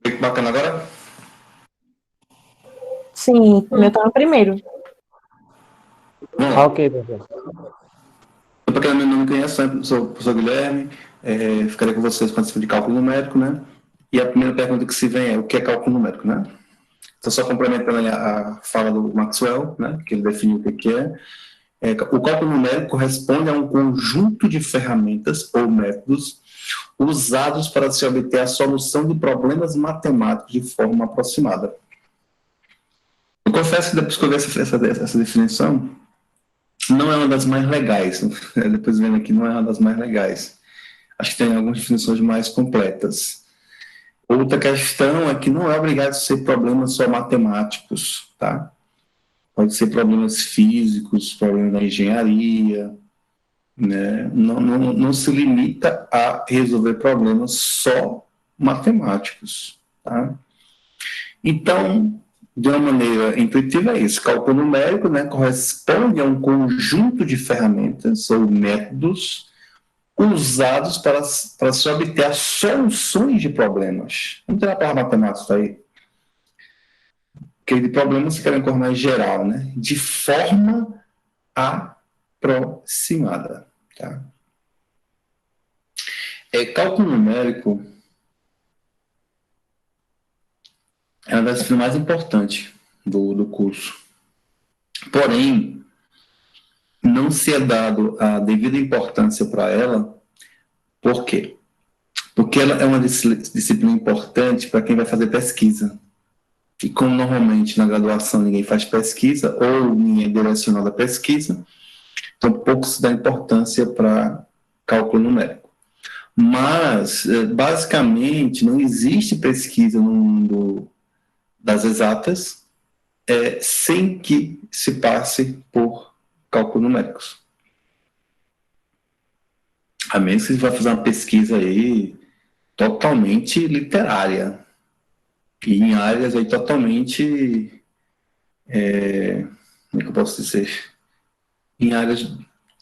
Que bacana agora? Sim, o meu tá no primeiro. Vamos lá. Ok, professor. Para quem não me conhece, né, sou o professor Guilherme, ficarei com vocês com a disciplina de cálculo numérico, né? E a primeira pergunta que se vem é o que é cálculo numérico, né? Então, só complementando a fala do Maxwell, né, que ele definiu o que é. O cálculo numérico corresponde a um conjunto de ferramentas ou métodos usados para se obter a solução de problemas matemáticos de forma aproximada. Eu confesso que depois que eu vi essa definição, não é uma das mais legais. Depois vendo aqui, não é uma das mais legais. Acho que tem algumas definições mais completas. Outra questão é que não é obrigado a ser problemas só matemáticos, tá? Pode ser problemas físicos, problemas da engenharia, né? Não se limita a resolver problemas só matemáticos, tá? Então, de uma maneira intuitiva, é isso. Cálculo numérico, né, corresponde a um conjunto de ferramentas ou métodos usados para se obter as soluções de problemas. Não tem a palavra matemática aí. Porque de problemas se querem tornar em geral, né? De forma aproximada. Tá? Cálculo numérico é uma das disciplinas mais importantes do curso. Porém, não se é dado a devida importância para ela. Por quê? Porque ela é uma disciplina importante para quem vai fazer pesquisa. E como normalmente na graduação ninguém faz pesquisa, ou ninguém é direcionado à pesquisa, então pouco se dá importância para cálculo numérico. Mas, basicamente, não existe pesquisa no mundo das exatas sem que se passe por cálculos numéricos. A menos que você vai fazer uma pesquisa aí totalmente literária, e em áreas aí totalmente, como é que eu posso dizer? Em áreas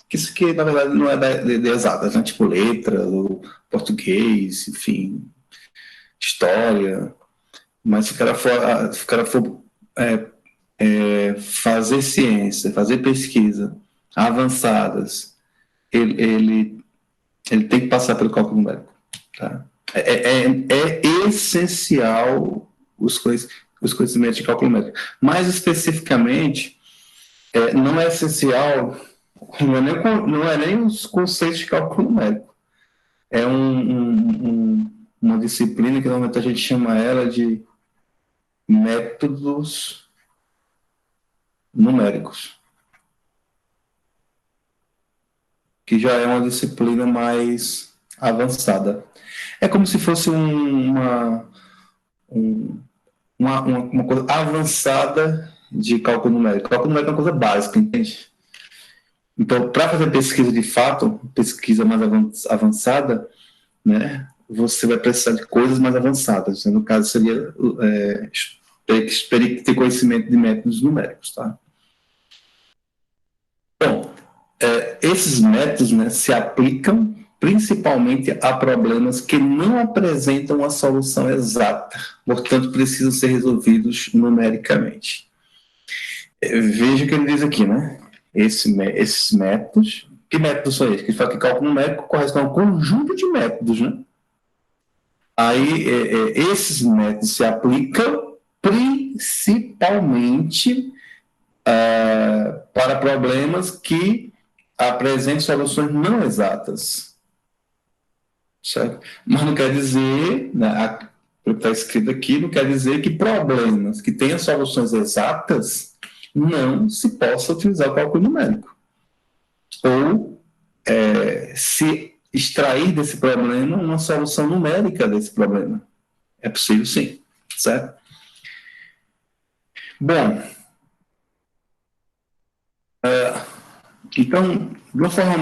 que na verdade não é de exatas, né? Tipo letras, ou português, enfim, história. Mas se o cara for fazer ciência, fazer pesquisa avançadas, ele, ele tem que passar pelo cálculo numérico. Tá? É essencial os conhecimentos de cálculo numérico. Mais especificamente, não é essencial, não é nem os conceitos de cálculo numérico. É uma disciplina que normalmente a gente chama ela de métodos numéricos, que já é uma disciplina mais avançada. É como se fosse uma coisa avançada de cálculo numérico. Cálculo numérico é uma coisa básica, entende? Então, para fazer pesquisa de fato, pesquisa mais avançada, né, você vai precisar de coisas mais avançadas. No caso, seria ter conhecimento de métodos numéricos. Tá? Bom, esses métodos, né, se aplicam principalmente a problemas que não apresentam a solução exata, portanto, precisam ser resolvidos numericamente. Veja o que ele diz aqui, né? Esses métodos, que métodos são esses? Que ele fala que cálculo numérico corresponde a um conjunto de métodos, né? Aí, esses métodos se aplicam principalmente para problemas que apresentem soluções não exatas. Certo? Mas não quer dizer, né, o que está escrito aqui, não quer dizer que problemas que tenham soluções exatas não se possa utilizar o cálculo numérico. Ou se extrair desse problema uma solução numérica desse problema. É possível sim, certo? Bom, então, de uma forma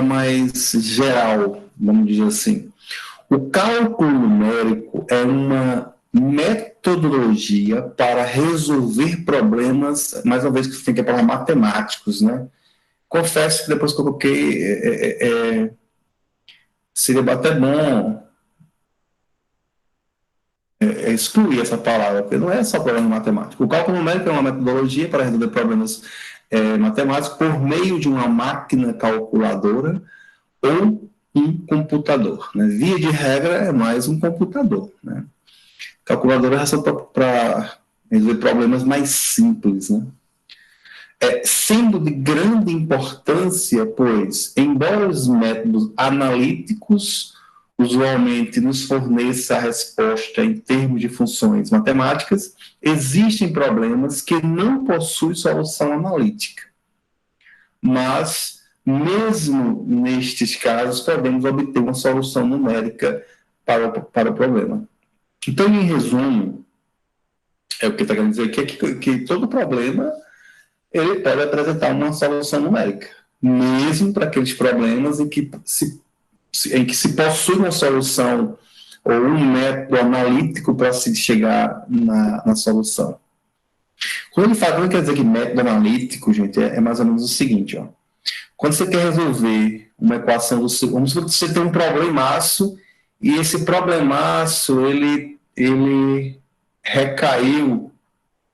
mais geral, vamos dizer assim, o cálculo numérico é uma metodologia para resolver problemas, mais uma vez que você tem que falar matemáticos, né? Confesso que depois que eu coloquei, seria até bom excluir essa palavra, porque não é só problema matemático. O cálculo numérico é uma metodologia para resolver problemas matemáticos por meio de uma máquina calculadora ou um computador. Né? Via de regra, é mais um computador. Né? Calculadora é só para resolver problemas mais simples. Né? Sendo de grande importância, pois, embora os métodos analíticos usualmente nos forneça a resposta em termos de funções matemáticas, existem problemas que não possuem solução analítica. Mas, mesmo nestes casos, podemos obter uma solução numérica para o problema. Então, em resumo, o que está querendo dizer aqui é que todo problema ele pode apresentar uma solução numérica, mesmo para aqueles problemas em que se possui uma solução ou um método analítico para se chegar na solução. Quando ele fala, quando quer dizer que método analítico, gente, é mais ou menos o seguinte, ó. Quando você quer resolver uma equação vamos supor que você tem um problemaço e esse problemaço ele recaiu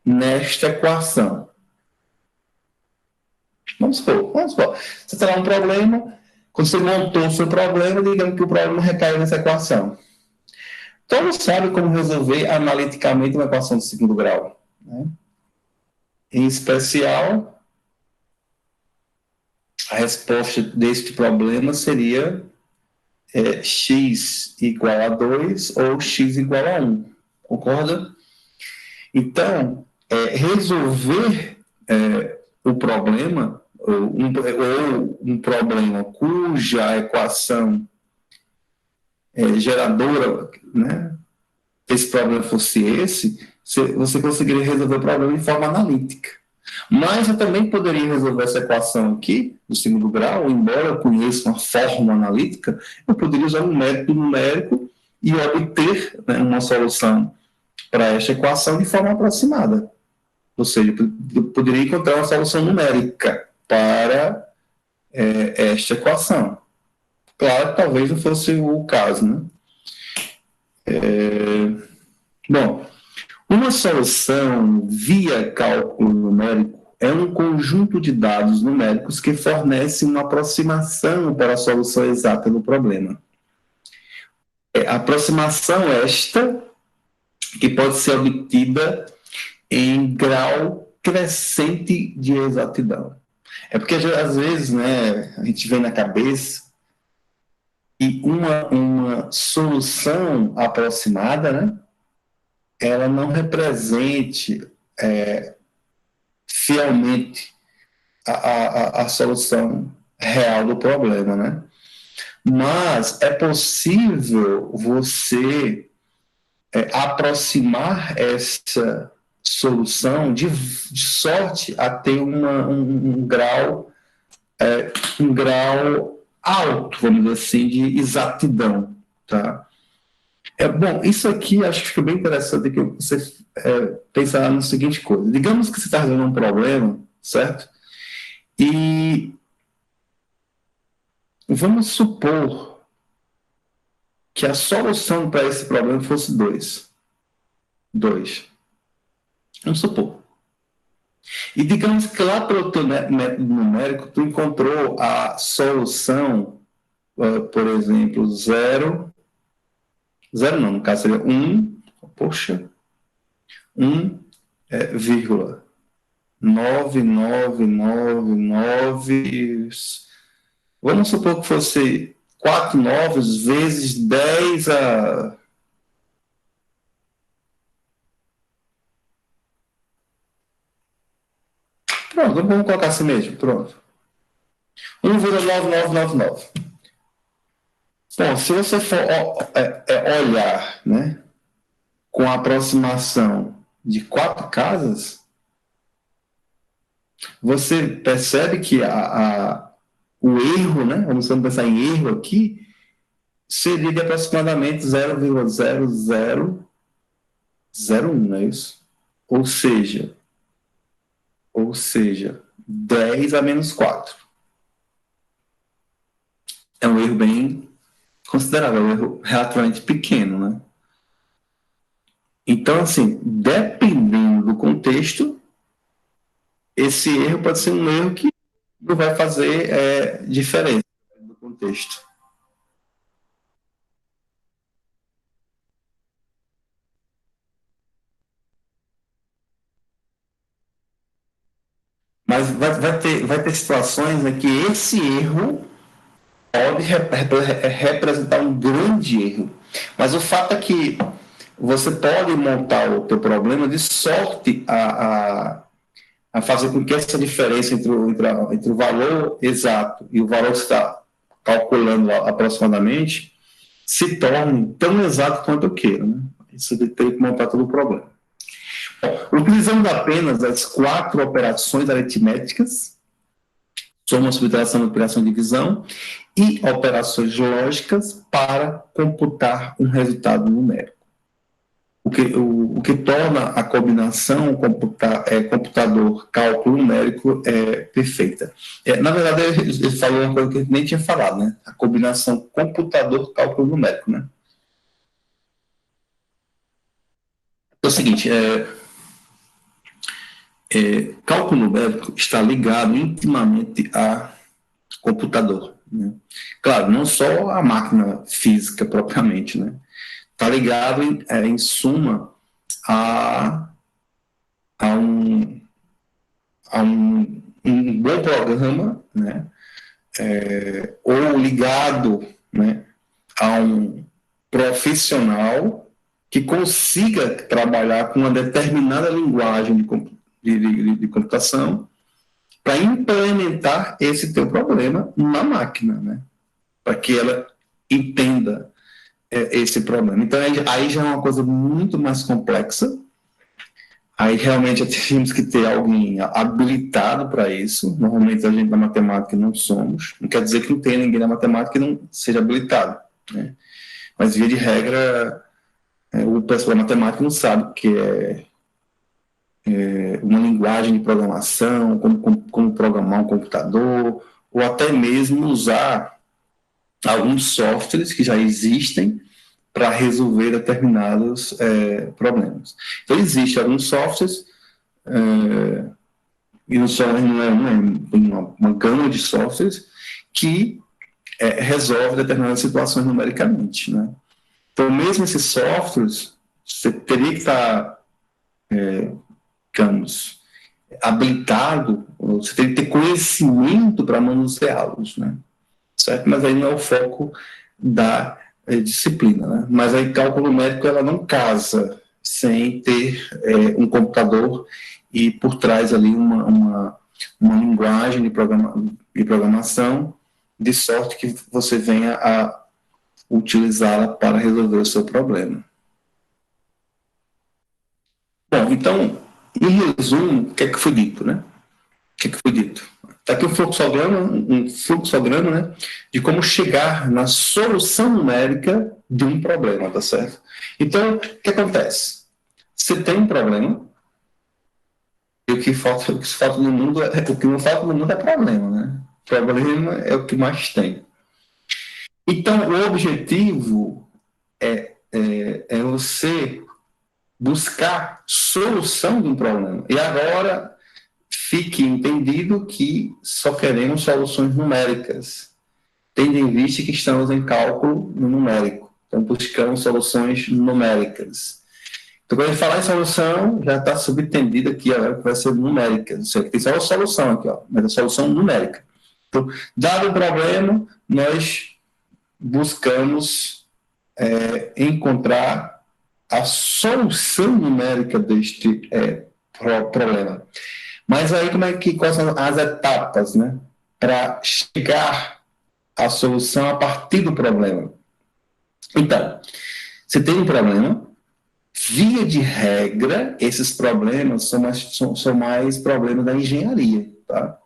nesta equação. Vamos supor, você terá um problema, quando você montou o seu problema, digamos que o problema recaiu nessa equação. Todos sabem como resolver analiticamente uma equação de segundo grau. Né? Em especial, a resposta deste problema seria x igual a 2 ou x igual a 1. Concorda? Então, resolver o problema, ou um problema cuja equação geradora, né, esse problema fosse você conseguiria resolver o problema de forma analítica. Mas eu também poderia resolver essa equação aqui, do segundo grau, embora eu conheça uma fórmula analítica, eu poderia usar um método numérico e obter, né, uma solução para esta equação de forma aproximada. Ou seja, eu poderia encontrar uma solução numérica para esta equação. Claro que talvez não fosse o caso, né? Bom, uma solução via cálculo numérico é um conjunto de dados numéricos que fornece uma aproximação para a solução exata do problema. Aproximação esta que pode ser obtida em grau crescente de exatidão. É porque, às vezes, né, a gente vem na cabeça e uma solução aproximada, né, ela não represente fielmente a solução real do problema, né? Mas é possível você aproximar essa solução de sorte a ter um grau alto, vamos dizer assim, de exatidão, tá? Bom, isso aqui acho que fica bem interessante que você pensar na seguinte coisa. Digamos que você está resolvendo um problema, certo? E vamos supor que a solução para esse problema fosse 2. Vamos supor. E digamos que lá pelo teu método numérico, tu encontrou a solução, por exemplo, 0 não, no caso seria 1,9999. Vamos supor que fosse 4 novos vezes 10 a... Pronto, vamos colocar assim mesmo, pronto. 1,9999. Bom, se você for olhar, né, com a aproximação de 4 casas, você percebe que o erro, né, vamos pensar em erro aqui, seria de aproximadamente 0,0001, não é isso? Ou seja, 10 a menos 4. É um erro bem considerável, um erro relativamente pequeno, né? Então, assim, dependendo do contexto, esse erro pode ser um erro que não vai fazer diferença do contexto. Mas vai ter situações em que esse erro pode representar um grande erro. Mas o fato é que você pode montar o teu problema de sorte a fazer com que essa diferença entre o valor exato e o valor que você está calculando aproximadamente se torne tão exato quanto eu quero. Né? Isso tem que montar todo o problema. Utilizando apenas as 4 operações aritméticas, soma, subtração, multiplicação e divisão, e operações lógicas para computar um resultado numérico. O que torna a combinação computador-cálculo numérico perfeita. Na verdade, ele falou uma coisa que a gente nem tinha falado, né? A combinação computador-cálculo numérico, né? É o seguinte, cálculo numérico está ligado intimamente a computador. Né? Claro, não só a máquina física propriamente, né? Está ligado, em suma, a um bom programa, né? Ou ligado, né, a um profissional que consiga trabalhar com uma determinada linguagem de computação para implementar esse teu problema na máquina, né? Para que ela entenda esse problema. Então, aí já é uma coisa muito mais complexa. Aí, realmente, temos que ter alguém habilitado para isso. Normalmente, a gente da matemática não somos. Não quer dizer que não tenha ninguém na matemática que não seja habilitado, né? Mas, via de regra, o pessoal da matemática não sabe o que é uma linguagem de programação, como programar um computador, ou até mesmo usar alguns softwares que já existem para resolver determinados problemas. Então, existem alguns softwares, e não é uma gama de softwares que resolve determinadas situações numericamente, né? Então, mesmo esses softwares, você teria que estar, digamos, habilitado, você tem que ter conhecimento para manuseá-los, né? Certo? Mas aí não é o foco da disciplina, né? Mas aí cálculo numérico ela não casa sem ter um computador e por trás ali uma linguagem de programação, de sorte que você venha a utilizá-la para resolver o seu problema. Bom, então, em resumo, o que é que foi dito, né? O que é que foi dito? Está aqui um fluxograma, né, de como chegar na solução numérica de um problema, tá certo? Então, o que acontece? Você tem um problema, e o que no mundo o que não falta no mundo é problema, né? Problema é o que mais tem. Então, o objetivo é você buscar solução de um problema. E agora, fique entendido que só queremos soluções numéricas, tendo em vista que estamos em cálculo numérico. Então, buscamos soluções numéricas. Então, quando a gente falar em solução, já está subtendido aqui, ó, que vai ser numérica. Ou seja, tem só uma solução aqui, ó, mas a solução numérica. Então, dado o problema, nós buscamos encontrar a solução numérica deste problema. Mas aí, quais são as etapas, né, para chegar à solução a partir do problema? Então, você tem um problema, via de regra, esses problemas são mais problemas da engenharia, tá?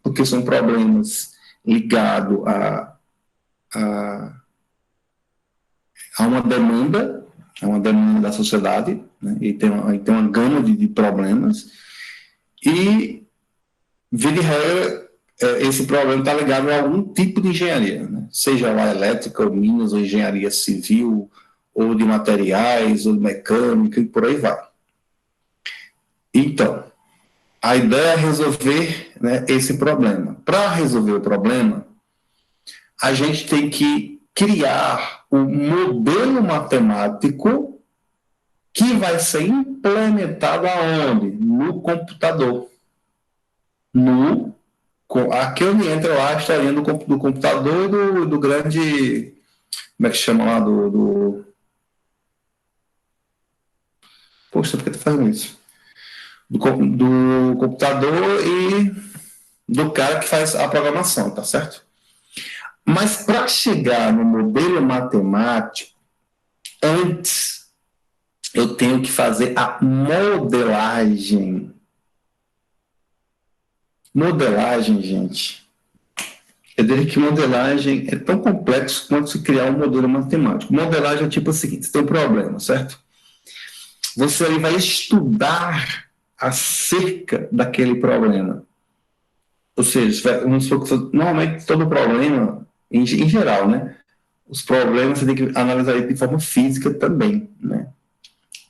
Porque são problemas ligados a uma demanda da sociedade, né? E tem uma gama de problemas, e, via de regra, esse problema está ligado a algum tipo de engenharia, né? Seja lá elétrica, ou minas, ou engenharia civil, ou de materiais, ou de mecânica, e por aí vai. Então, a ideia é resolver, né, esse problema. Para resolver o problema, a gente tem que criar um modelo matemático que vai ser implementado aonde? No computador. Aqui onde entra lá a historinha do computador e do grande. Como é que chama lá? Poxa, por que tu fazendo isso? Do computador e do cara que faz a programação, tá certo? Mas para chegar no modelo matemático, antes eu tenho que fazer a modelagem. Modelagem, gente. Eu diria que modelagem é tão complexo quanto se criar um modelo matemático. Modelagem é tipo o seguinte: você tem um problema, certo? Você aí vai estudar acerca daquele problema. Ou seja, normalmente todo problema, em geral, né? Os problemas você tem que analisar de forma física também, né?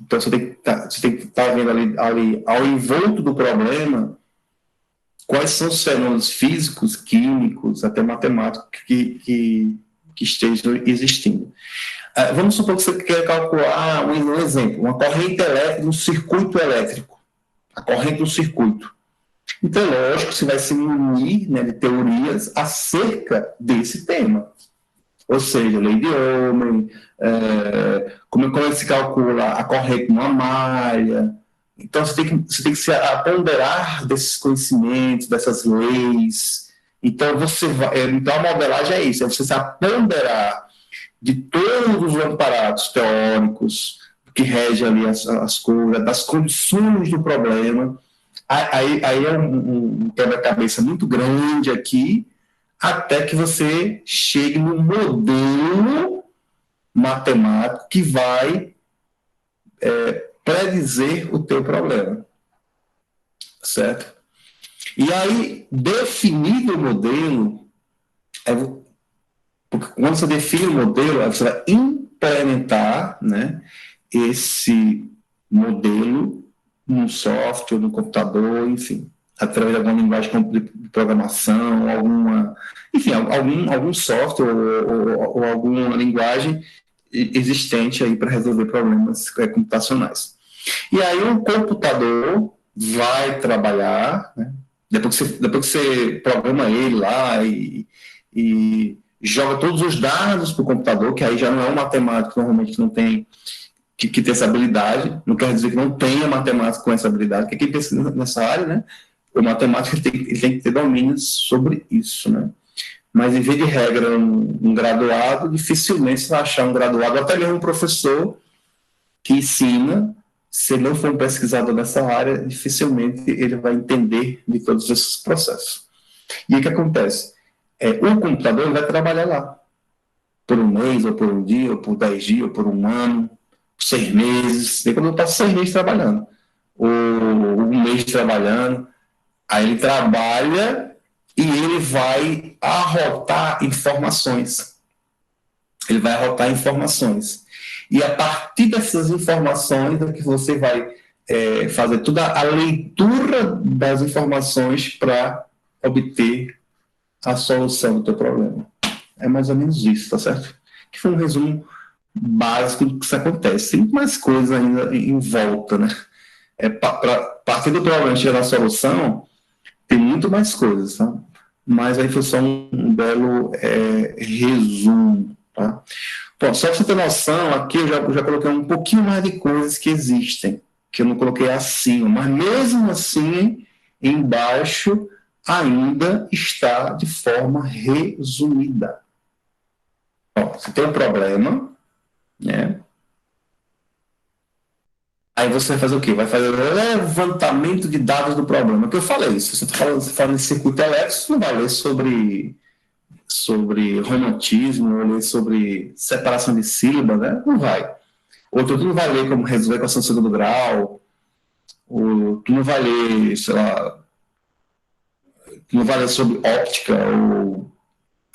Então você tem que estar vendo ali ao envolto do problema quais são os fenômenos físicos, químicos, até matemáticos que estejam existindo. Vamos supor que você quer calcular um exemplo, uma corrente elétrica, um circuito elétrico, a corrente do circuito. Então, lógico, você vai se munir, né, de teorias acerca desse tema. Ou seja, lei de Ohm, como se calcula a corrente numa malha. Então, você tem que se apoderar desses conhecimentos, dessas leis. Então, então a modelagem é isso, é você se apoderar de todos os amparados teóricos que regem ali as coisas, das condições do problema. Aí é um quebra-cabeça muito grande aqui, até que você chegue no modelo matemático que vai predizer o teu problema. Certo? E aí, definido o modelo, porque quando você define o modelo, você vai implementar, né, esse modelo num software, no computador, enfim, através de alguma linguagem de programação, algum software ou alguma linguagem existente aí para resolver problemas computacionais. E aí o computador vai trabalhar, né, depois que você programa ele lá e joga todos os dados para o computador, que aí já não é um matemático normalmente que não tem que tem essa habilidade, não quer dizer que não tenha matemática com essa habilidade, porque quem pensa nessa área, né, o matemático ele tem que ter domínio sobre isso, né? Mas, em vez de regra, um graduado, dificilmente você vai achar um graduado, até mesmo um professor que ensina, se ele não for um pesquisador nessa área, dificilmente ele vai entender de todos esses processos. E o que acontece? O computador vai trabalhar lá, por um mês, ou por um dia, ou por 10 dias, ou por um ano, 6 meses, depois eu passo 6 meses trabalhando, ou um mês trabalhando, aí ele trabalha e ele vai arrotar informações. Ele vai arrotar informações. E a partir dessas informações é que você vai fazer toda a leitura das informações para obter a solução do teu problema. É mais ou menos isso, tá certo? Que foi um resumo básico do que isso acontece. Tem muito mais coisa ainda em volta, né? Para partir do problema chegar na solução, tem muito mais coisas, tá? Mas aí foi só um belo resumo, tá? Bom, só para você ter noção, aqui eu já coloquei um pouquinho mais de coisas que existem, que eu não coloquei acima, mas mesmo assim, embaixo ainda está de forma resumida. Ó, você tem um problema, né? Aí você vai fazer o quê? Vai fazer o levantamento de dados do problema. O que eu falei, se você está falando de circuito elétrico, você não vai ler sobre romantismo, ou ler sobre separação de sílabas, né? Não vai. Ou tu não vai ler como resolver equação de segundo grau, ou tu não vai ler, sei lá, tu não vai ler sobre óptica, ou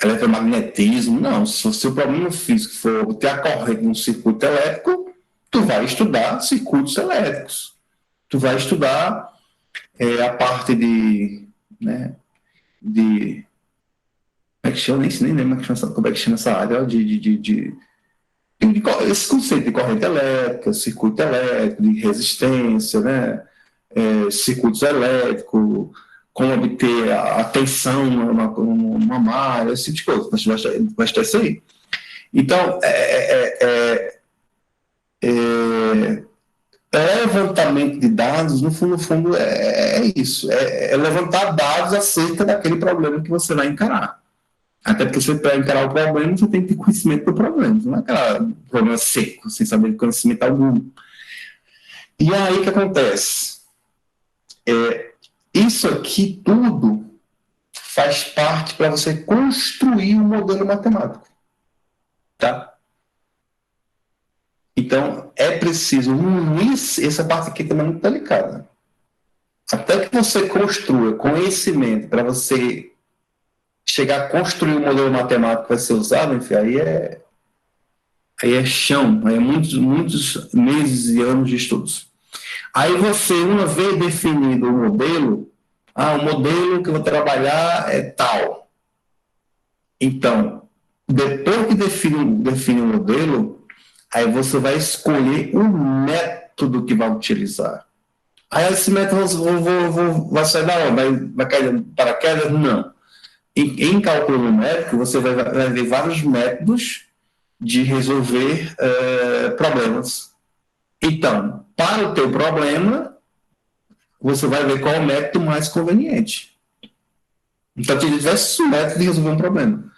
eletromagnetismo, não. Se o problema físico for ter a corrente num circuito elétrico, tu vai estudar circuitos elétricos. Tu vai estudar a parte de, né, de como é que chama? Nem lembro como é que chama essa área esse conceito de corrente elétrica, circuito elétrico, de resistência, né? Circuitos elétricos, como obter a tensão numa malha, esse tipo de coisa. Vai estar isso aí. Então, levantamento de dados, no fundo é isso. É levantar dados acerca daquele problema que você vai encarar. Até porque você, para encarar o problema, você tem que ter conhecimento do problema. Não é aquele problema seco, sem saber de conhecimento algum. E aí o que acontece? Isso aqui tudo faz parte para você construir um modelo matemático. Tá? Então, é preciso unir essa parte aqui também é muito delicada. Até que você construa conhecimento para você chegar a construir um modelo matemático que vai ser usado, enfim, aí é chão, aí é muitos meses e anos de estudos. Aí você, uma vez definido o modelo, o modelo que eu vou trabalhar é tal. Então, depois que define o modelo, aí você vai escolher o método que vai utilizar. Aí esse método vai sair da onde? Vai cair de paraquedas? Não. Em cálculo numérico, você vai ver vários métodos de resolver problemas. Então, para o teu problema, você vai ver qual é o método mais conveniente. Então, tem diversos métodos de resolver um problema.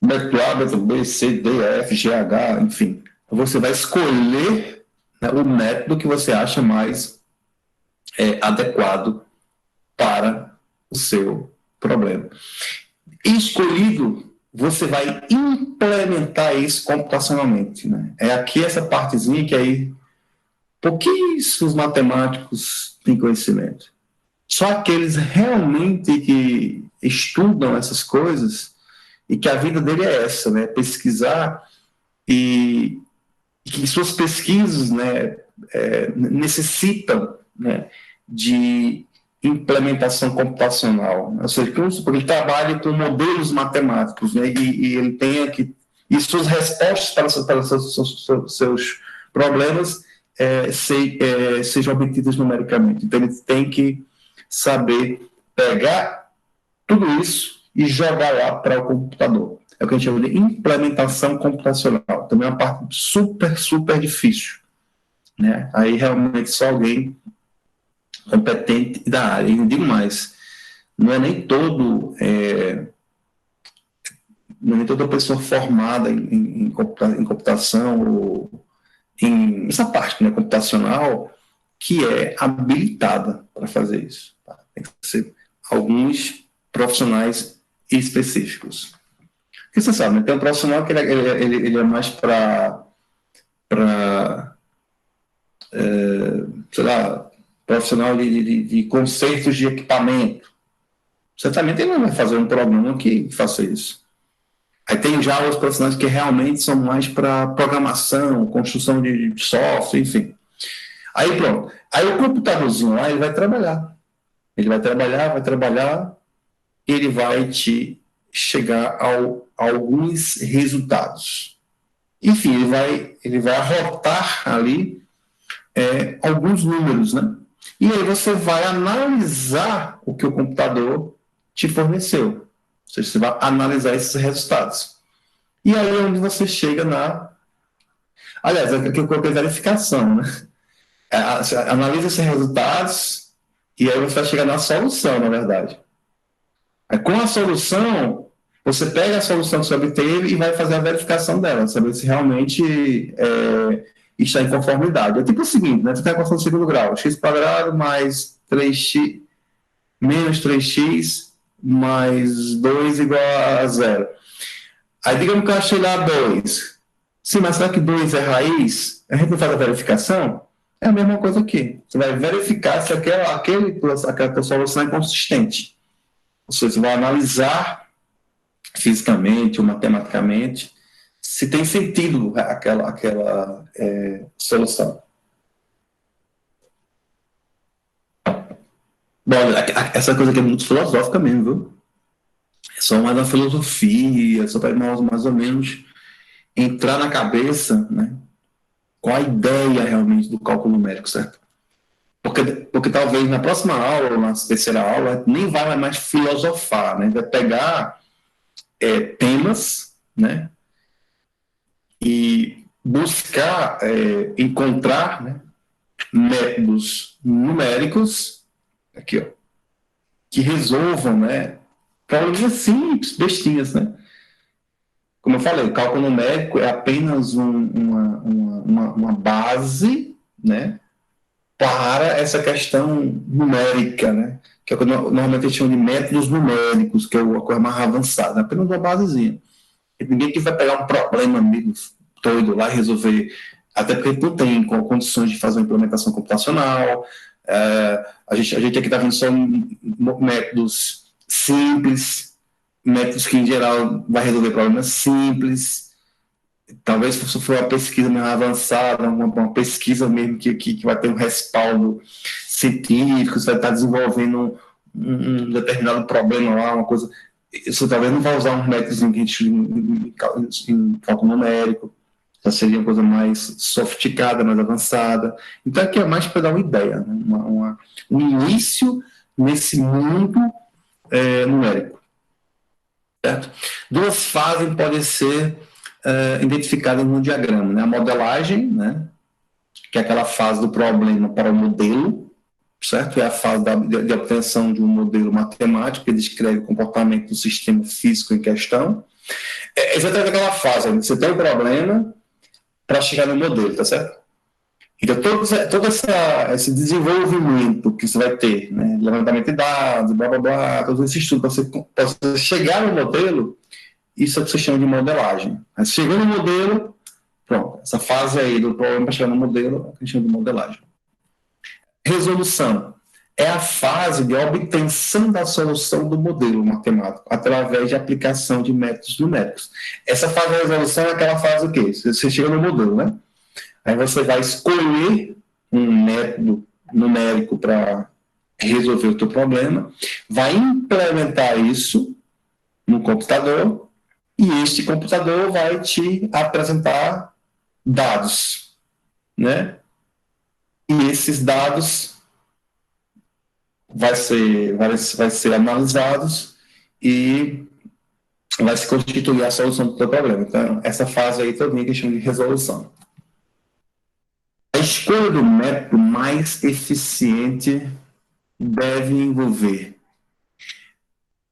Método A, método B, C, D, E, F, G, H, enfim. Você vai escolher, né, o método que você acha mais adequado para o seu problema. Escolhido, você vai implementar isso computacionalmente, né? É aqui essa partezinha que aí pouquíssimos matemáticos têm conhecimento. Só aqueles realmente que estudam essas coisas e que a vida dele é essa, né? Pesquisar e que suas pesquisas, né, necessitam, né, de implementação computacional. Ou seja, ele trabalha com modelos matemáticos, né, e ele tem que e suas respostas para os seus problemas sejam obtidas numericamente. Então, ele tem que saber pegar tudo isso e jogar lá para o computador. É o que a gente chama de implementação computacional. Também é uma parte super, super difícil, né? Aí, realmente, só alguém competente da área. E não digo mais, não é nem toda pessoa formada em computação ou em essa parte, né, computacional que é habilitada para fazer isso. Tá? Tem que ser alguns profissionais específicos. Porque você sabe, né, tem um profissional que ele é mais para sei lá, profissional de consertos de equipamento. Certamente ele não vai fazer um programa que faça isso. Aí tem já os profissionais que realmente são mais para programação, construção de software, enfim. Aí pronto. Aí o computadorzinho lá, ele vai trabalhar. Ele vai trabalhar, e ele vai te chegar a alguns resultados. Enfim, ele vai arrotar ali alguns números, né? E aí você vai analisar o que o computador te forneceu. Ou seja, você vai analisar esses resultados. E aí é onde você chega na... Aliás, aqui eu coloquei verificação, né? Analisa esses resultados e aí você vai chegar na solução, na verdade. Aí, com a solução, você pega a solução que você obteve e vai fazer a verificação dela, saber se realmente está em conformidade. É tipo o seguinte, né? Você tem a equação do segundo grau, x² mais 3x menos 3x mais 2 igual a 0. Aí, digamos que eu achei lá 2. Sim, mas será que 2 é raiz? A gente não faz a verificação? É a mesma coisa aqui. Você vai verificar se aquela solução é consistente. Ou seja, você vai analisar fisicamente ou matematicamente, se tem sentido aquela solução. Bom, essa coisa aqui é muito filosófica mesmo, viu? É só mais uma filosofia, só para mais ou menos entrar na cabeça, né? Qual a ideia realmente do cálculo numérico, certo? Porque talvez na próxima aula, ou na terceira aula, nem vai mais filosofar, né? Vai pegar temas, né? E buscar encontrar, né, métodos numéricos aqui, ó, que resolvam, né, problemas simples, bestinhas, né? Como eu falei, o cálculo numérico é apenas uma base, né, para essa questão numérica, né? Que é o que normalmente eles chamam de métodos numéricos, que é a coisa mais avançada, apenas uma basezinha. E ninguém que vai pegar um problema meio doido lá e resolver, até porque não tem condições de fazer uma implementação computacional. A gente aqui está vendo só métodos simples, métodos que em geral vai resolver problemas simples. Talvez se for uma pesquisa mais avançada, uma pesquisa mesmo que vai ter um respaldo científico, você vai estar desenvolvendo um determinado problema lá, uma coisa. Você talvez não vai usar um método que a gente em cálculo numérico, já seria uma coisa mais sofisticada, mais avançada. Então, aqui é mais para dar uma ideia, né? Um início nesse mundo numérico. Certo? Duas fases podem ser identificadas no diagrama, né? A modelagem, né? Que é aquela fase do problema para o modelo, certo? É a fase de obtenção de um modelo matemático que descreve o comportamento do sistema físico em questão. É exatamente aquela fase, onde você tem o problema para chegar no modelo, tá certo? Então, todo esse desenvolvimento que você vai ter, né? Levantamento de dados, blá, blá, blá, todo esse estudo para você chegar no modelo, isso é o que você chama de modelagem. Mas chegou no modelo, pronto, essa fase aí do problema para chegar no modelo, é o que a gente chama de modelagem. Resolução é a fase de obtenção da solução do modelo matemático, através de aplicação de métodos numéricos. Essa fase de resolução é aquela fase o quê? Você chega no modelo, né? Aí você vai escolher um método numérico para resolver o teu problema, vai implementar isso no computador, e este computador vai te apresentar dados, né? E esses dados vai ser analisados e vai se constituir a solução do teu problema. Então, essa fase aí também é questão de resolução. A escolha do método mais eficiente deve envolver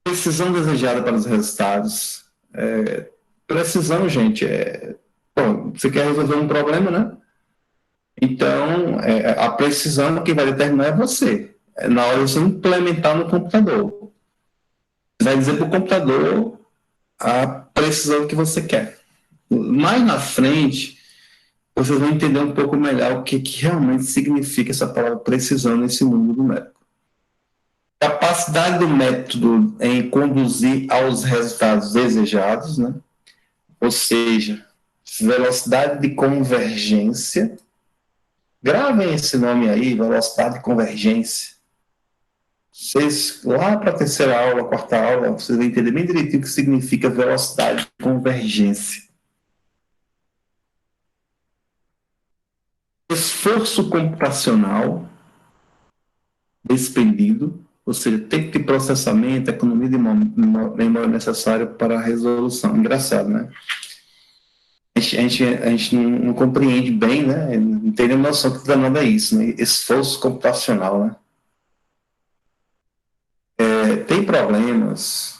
precisão desejada para os resultados. Precisão, gente, bom, você quer resolver um problema, né? Então, a precisão que vai determinar é você. Na hora de você implementar no computador. Você vai dizer para o computador a precisão que você quer. Mais na frente, vocês vão entender um pouco melhor o que realmente significa essa palavra precisão nesse mundo numérico. Capacidade do método em conduzir aos resultados desejados, né? Ou seja, velocidade de convergência. Gravem esse nome aí, velocidade de convergência. Vocês, lá para a terceira aula, quarta aula, vocês vão entender bem direitinho o que significa velocidade de convergência. Esforço computacional despendido, ou seja, tempo de processamento, economia de memória necessária para a resolução. Engraçado, né? A gente não compreende bem, né? Não tem nem noção que danado é isso, né? Esforço computacional, né? Tem problemas,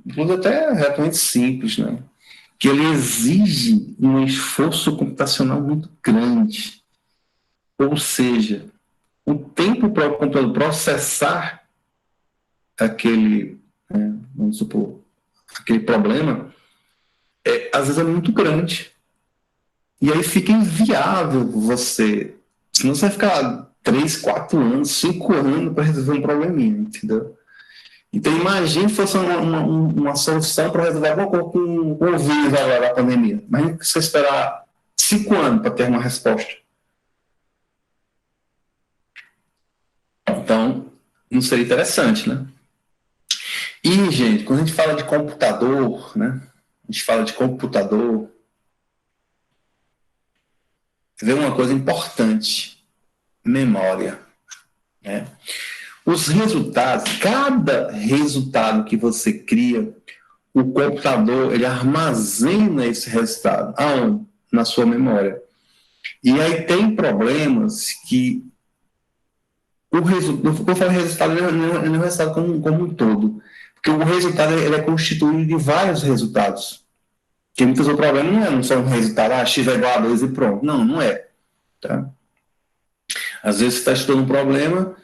inclusive até relativamente simples, né? Que ele exige um esforço computacional muito grande. Ou seja, o tempo para o computador processar aquele, vamos supor, aquele problema, às vezes é muito grande. E aí fica inviável você. Senão você vai ficar 3, 4 anos, 5 anos para resolver um probleminha, entendeu? Então, imagine se fosse uma solução para resolver alguma coisa com o vírus agora da pandemia. Imagina que você esperar 5 anos para ter uma resposta. Então, não seria interessante, né? E, gente, quando a gente fala de computador, né? A gente fala de computador, vê uma coisa importante: memória, né? Os resultados, cada resultado que você cria, o computador, ele armazena esse resultado. Aonde? Na sua memória. E aí tem problemas que o resultado, eu falo resultado, não é o resultado como um todo, porque o resultado ele é constituído de vários resultados. Porque muitas vezes o problema não é só um resultado, x é igual a 2 e pronto. Não, não é. Tá? Às vezes você está estudando um problema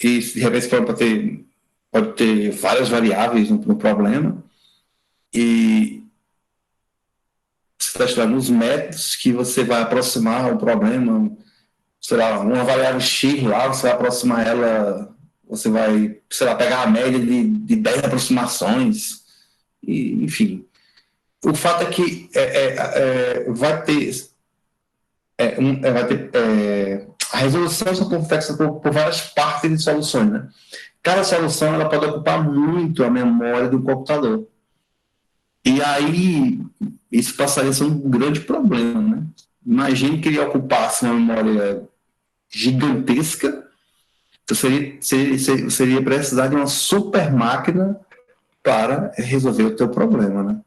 e de repente pode ter várias variáveis no problema e você está estudando os métodos que você vai aproximar o problema, sei lá, uma variável x lá, você vai aproximar ela, você vai, sei lá, pegar a média de 10 aproximações, e, enfim. O fato é que vai ter a resolução são complexas por várias partes de soluções, né? Cada solução ela pode ocupar muito a memória do computador. E aí, isso passaria a ser um grande problema, né? Imagine que ele ocupasse uma memória gigantesca, então seria precisar de uma super máquina para resolver o teu problema, né?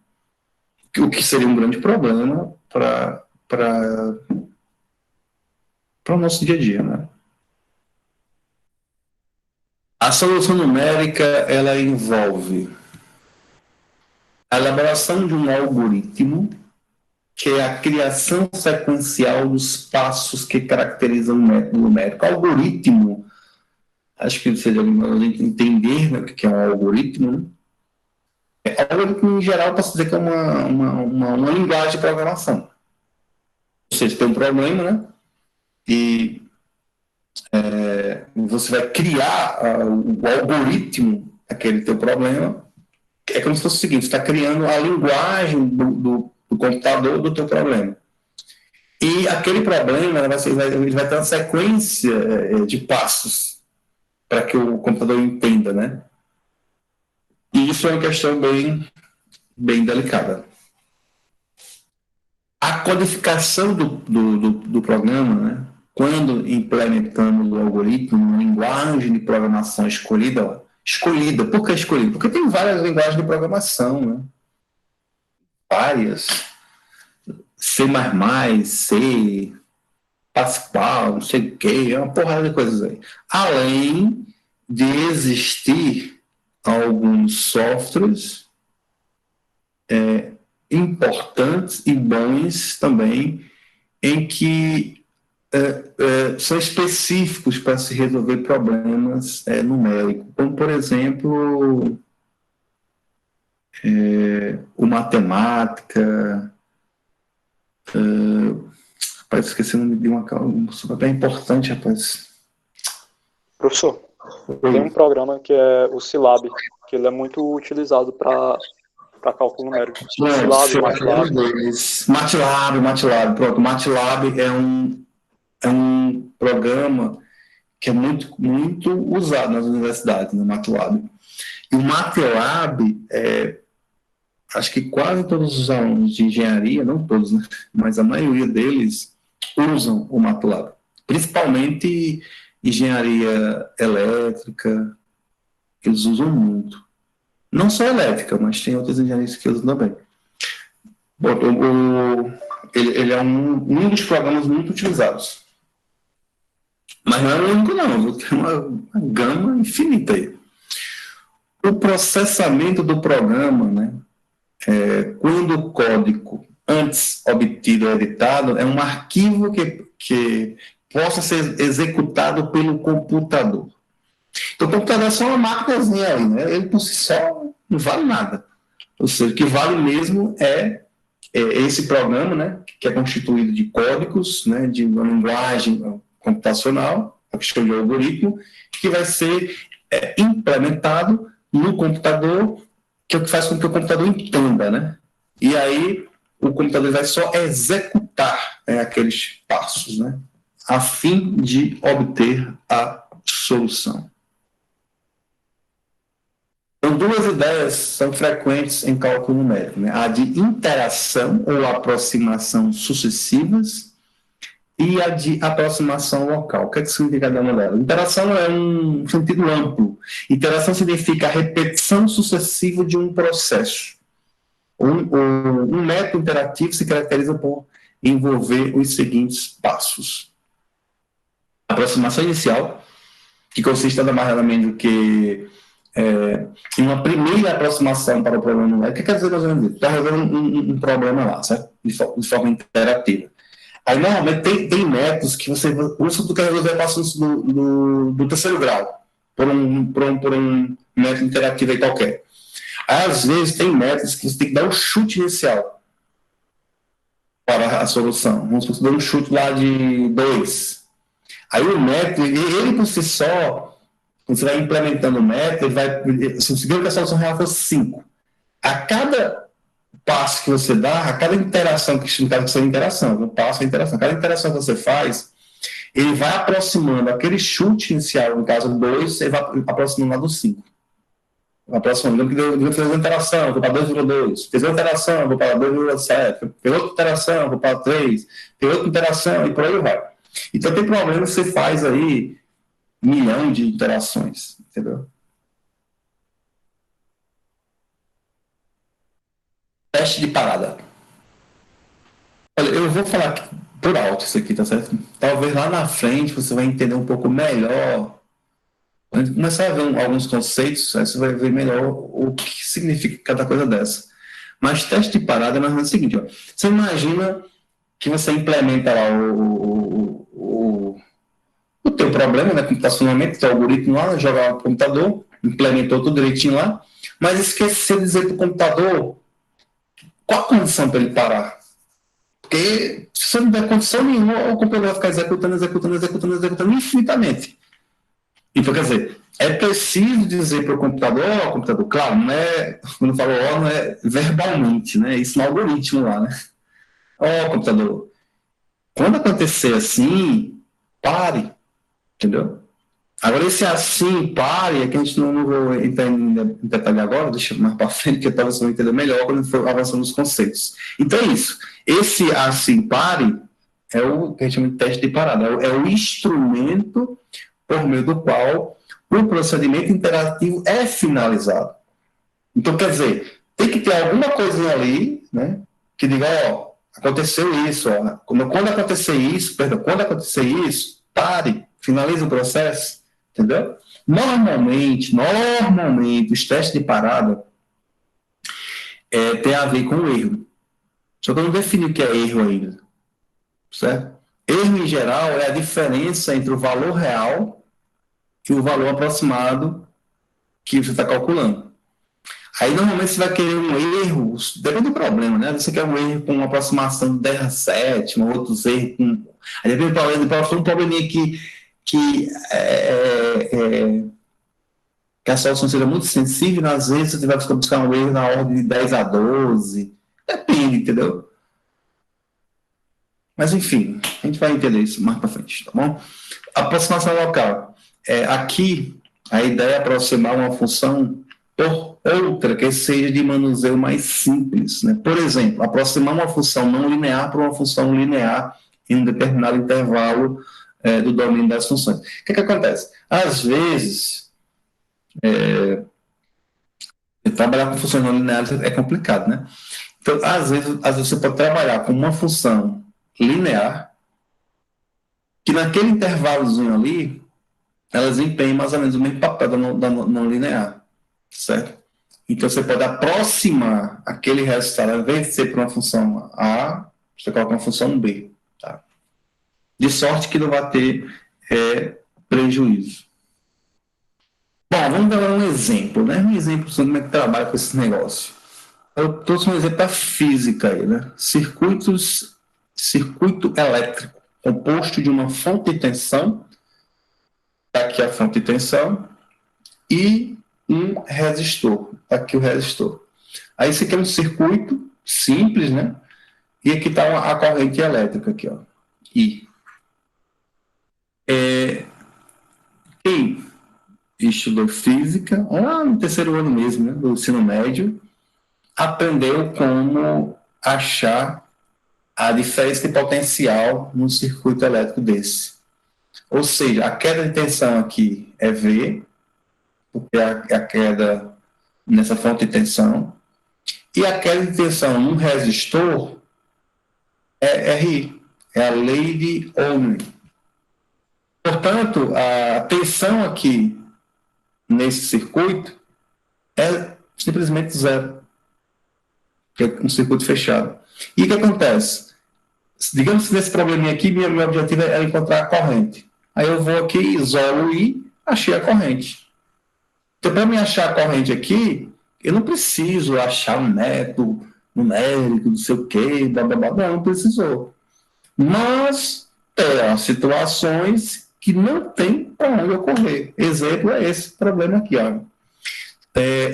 O que seria um grande problema para o nosso dia a dia, né? A solução numérica, ela envolve a elaboração de um algoritmo, que é a criação sequencial dos passos que caracterizam o método numérico. Algoritmo, acho que seria entender, né, o que é um algoritmo, né? Algoritmo, em geral, posso dizer que é uma linguagem de programação. Ou seja, tem um problema, né? E você vai criar o algoritmo daquele teu problema. É como se fosse o seguinte: você está criando a linguagem do computador do teu problema. E aquele problema ele vai ter uma sequência de passos para que o computador entenda, né? E isso é uma questão bem delicada. A codificação do programa, né? Quando implementamos o algoritmo, uma linguagem de programação escolhida. Por que escolhida? Porque tem várias linguagens de programação, né? Várias. C++, C, Pascal, não sei o quê, é uma porrada de coisas aí. Além de existir alguns softwares importantes e bons também, em que são específicos para se resolver problemas numéricos, como, por exemplo, o matemática. Rapaz, esqueci o nome de uma super bem importante, rapaz. Professor, tem um programa que é o Scilab, que ele é muito utilizado para cálculo numérico. Scilab, MATLAB, pronto. MATLAB é um programa que é muito, muito usado nas universidades, no MATLAB. E o MATLAB, acho que quase todos os alunos de engenharia, não todos, né, mas a maioria deles usam o MATLAB. Principalmente engenharia elétrica, eles usam muito. Não só elétrica, mas tem outras engenharias que usam também. Bom, ele é um dos programas muito utilizados. Mas não é o único, não. Tem uma gama infinita aí. O processamento do programa, né? Quando o código antes obtido é editado, é um arquivo que possa ser executado pelo computador. Então, o computador é só uma máquinazinha aí, né? Ele por si só não vale nada. Ou seja, o que vale mesmo é esse programa, né? Que é constituído de códigos, né? De uma linguagem computacional, a questão de algoritmo, que vai ser implementado no computador, que é o que faz com que o computador entenda, né? E aí o computador vai só executar, né, aqueles passos, né, a fim de obter a solução. Então, duas ideias são frequentes em cálculo numérico, né? A de interação ou aproximação sucessivas e a de aproximação local. O que significa cada uma delas? Interação é um sentido amplo. Interação significa a repetição sucessiva de um processo. Um método interativo se caracteriza por envolver os seguintes passos. A aproximação inicial, que consiste nada mais nada menos do que em uma primeira aproximação para o problema numérico. O que quer dizer mais ou menos isso? Está resolvendo um problema lá, certo? De forma interativa. Aí, normalmente, tem métodos que você usa do que resolver passos do terceiro grau, por um método interativo aí qualquer. Às vezes, tem métodos que você tem que dar um chute inicial para a solução. Vamos dar um chute lá de 2. Aí o método, ele por si só, quando você vai implementando o método, ele vai, se você viu que a solução real for 5. A cada passo que você dá, a cada interação, que no caso que seja interação, o passo é interação, cada interação que você faz, ele vai aproximando aquele chute inicial, no caso 2, ele vai aproximando lá do 5. Aproximando, eu fiz uma interação, vou para 2,2, fiz uma interação, vou para 2,7, fiz outra interação, vou para 3, fiz outra interação, e por aí vai. Então tem problema que você faz aí 1 milhão de interações, entendeu? Teste de parada. Olha, eu vou falar por alto isso aqui, tá certo? Talvez lá na frente você vai entender um pouco melhor. Quando começar a ver alguns conceitos, aí você vai ver melhor o que significa cada coisa dessa. Mas teste de parada é mais ou menos o seguinte, ó. Você imagina que você implementa lá o teu problema, né, computacionalmente, teu algoritmo lá, joga lá no computador, implementou tudo direitinho lá, mas esqueceu de dizer para o computador qual a condição para ele parar. Porque se você não der condição nenhuma, o computador vai ficar executando infinitamente. Então, quer dizer, é preciso dizer para o computador, claro, não é, quando eu falo não é verbalmente, né? Isso no algoritmo lá, né? Computador, quando acontecer assim, pare, entendeu? Agora, esse assim, pare, é que a gente não vou entrar em detalhe agora, deixa mais para frente, que talvez você vai entender melhor quando for avançando nos conceitos. Então, é isso. Esse assim, pare, é o que a gente chama de teste de parada, é o instrumento por meio do qual o procedimento interativo é finalizado. Então, quer dizer, tem que ter alguma coisinha ali, né, que diga, aconteceu isso, quando acontecer isso, pare, finalize o processo, entendeu? Normalmente, os testes de parada tem a ver com o erro. Só que eu não defini o que é erro ainda, certo? Erro, em geral, é a diferença entre o valor real e o valor aproximado que você está calculando. Aí, normalmente, você vai querer um erro, depende do problema, né? Você quer um erro com uma aproximação de 10 a 7, outros erros com... Aí, depende do problema, um probleminha que a solução seja muito sensível, às vezes você vai buscar um erro na ordem de 10 a 12. Depende, entendeu? Mas, enfim, a gente vai entender isso mais para frente, tá bom? Aproximação local. Aqui, a ideia é aproximar uma função por outra que seja de manuseio mais simples, né? Por exemplo, aproximar uma função não linear para uma função linear em um determinado intervalo do domínio das funções. O que acontece? Às vezes, trabalhar com funções não lineares é complicado, né? Então, às vezes você pode trabalhar com uma função linear que naquele intervalozinho ali ela desempenha mais ou menos o mesmo papel da não linear, certo? Então, você pode aproximar aquele resultado, ao invés de ser para uma função A, você coloca uma função B, tá? De sorte que não vai ter prejuízo. Bom, vamos dar um exemplo, né? Um exemplo sobre como é que trabalha com esse negócio. Eu trouxe um exemplo da física aí, né? Circuito elétrico, composto de uma fonte de tensão, aqui a fonte de tensão, e um resistor. Aqui o resistor. Aí esse aqui é um circuito simples, né? E aqui está a corrente elétrica, aqui, ó. I. Quem estudou física, lá no terceiro ano mesmo, né, do ensino médio, aprendeu como achar a diferença de potencial num circuito elétrico desse. Ou seja, a queda de tensão aqui é V, porque é a queda nessa fonte de tensão, e a queda de tensão num resistor é RI, é a lei de Ohm. Portanto, a tensão aqui nesse circuito é simplesmente zero, que é um circuito fechado. E o que acontece? Digamos que nesse probleminha aqui, meu objetivo é encontrar a corrente. Aí eu vou aqui, isolo I, achei a corrente. Então, para me achar a corrente aqui, eu não preciso achar um método numérico, não sei o quê, blá, blá, blá. Não precisou. Mas tem situações que não tem para onde ocorrer. Exemplo é esse problema aqui. Ó.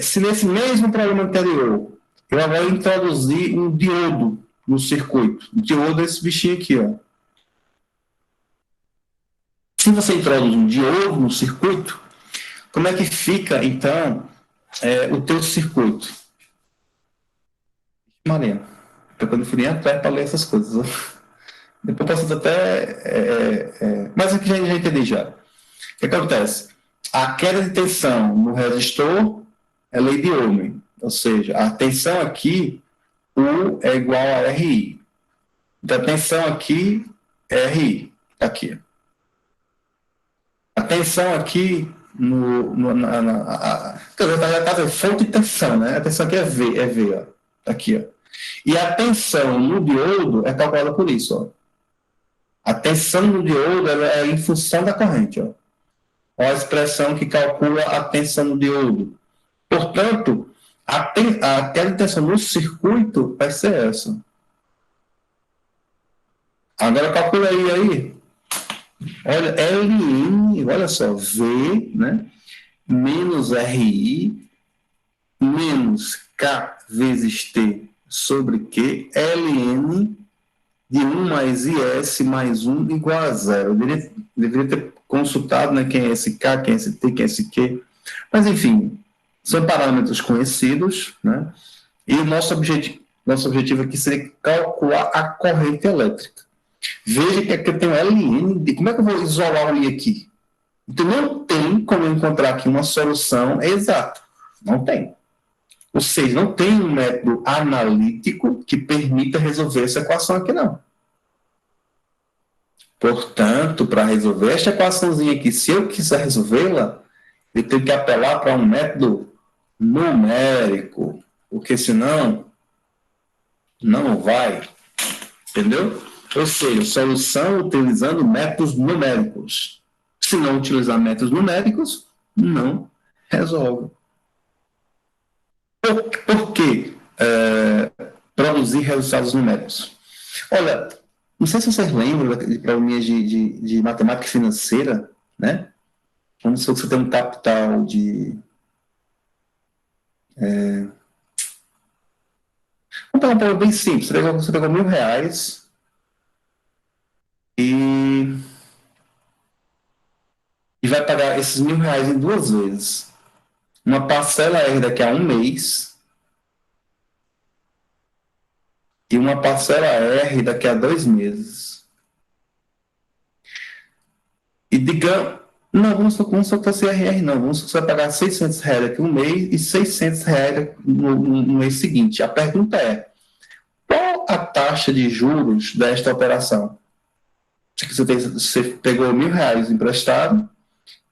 Se nesse mesmo problema anterior, eu agora introduzir um diodo no circuito. O diodo é esse bichinho aqui. Ó. Se você introduz um diodo no circuito, como é que fica, então, o teu circuito? Maria, eu quando fui nem atrás para ler essas coisas. Depois eu posso até... mas aqui já entendi já. O que acontece? A queda de tensão no resistor é lei de Ohm. Ou seja, a tensão aqui, U é igual a RI. Então, a tensão aqui é RI. Aqui. A tensão aqui a fonte de tensão, né? A tensão aqui é V, ó. Aqui, ó. E a tensão no diodo é calculada por isso, ó. A tensão no diodo é em função da corrente, ó. Ó a expressão que calcula a tensão no diodo. Portanto, a queda de tensão no circuito vai ser essa. Agora calcula aí. Olha, Ln, olha só, V, né? Menos RI, menos K vezes T sobre Q, Ln de 1 mais IS mais 1 igual a 0. Eu deveria ter consultado, né, quem é esse K, quem é esse T, quem é esse Q. Mas, enfim, são parâmetros conhecidos, né? E o nosso objetivo aqui seria calcular a corrente elétrica. Veja que aqui eu tenho Ln, como é que eu vou isolar o I aqui? Então, não tem como eu encontrar aqui uma solução exata. Não tem. Ou seja, não tem um método analítico que permita resolver essa equação aqui, não. Portanto, para resolver esta equaçãozinha aqui, se eu quiser resolvê-la, eu tenho que apelar para um método numérico, porque senão não vai. Entendeu? Ou seja, solução utilizando métodos numéricos. Se não utilizar métodos numéricos, não resolve. Por que produzir resultados numéricos? Olha, não sei se vocês lembram de probleminhas de matemática financeira, né? Vamos supor que você tem um capital de... Vamos pegar um problema bem simples. Você pegou R$1.000 e vai pagar esses R$1.000 em 2 vezes. Uma parcela R daqui a 1 mês e uma parcela R daqui a 2 meses. E digamos, não, vamos supor que você RR não, vamos supor que você vai pagar R$600 daqui a 1 mês e R$600 no mês seguinte. A pergunta é, qual a taxa de juros desta operação? Você pegou R$1.000 emprestado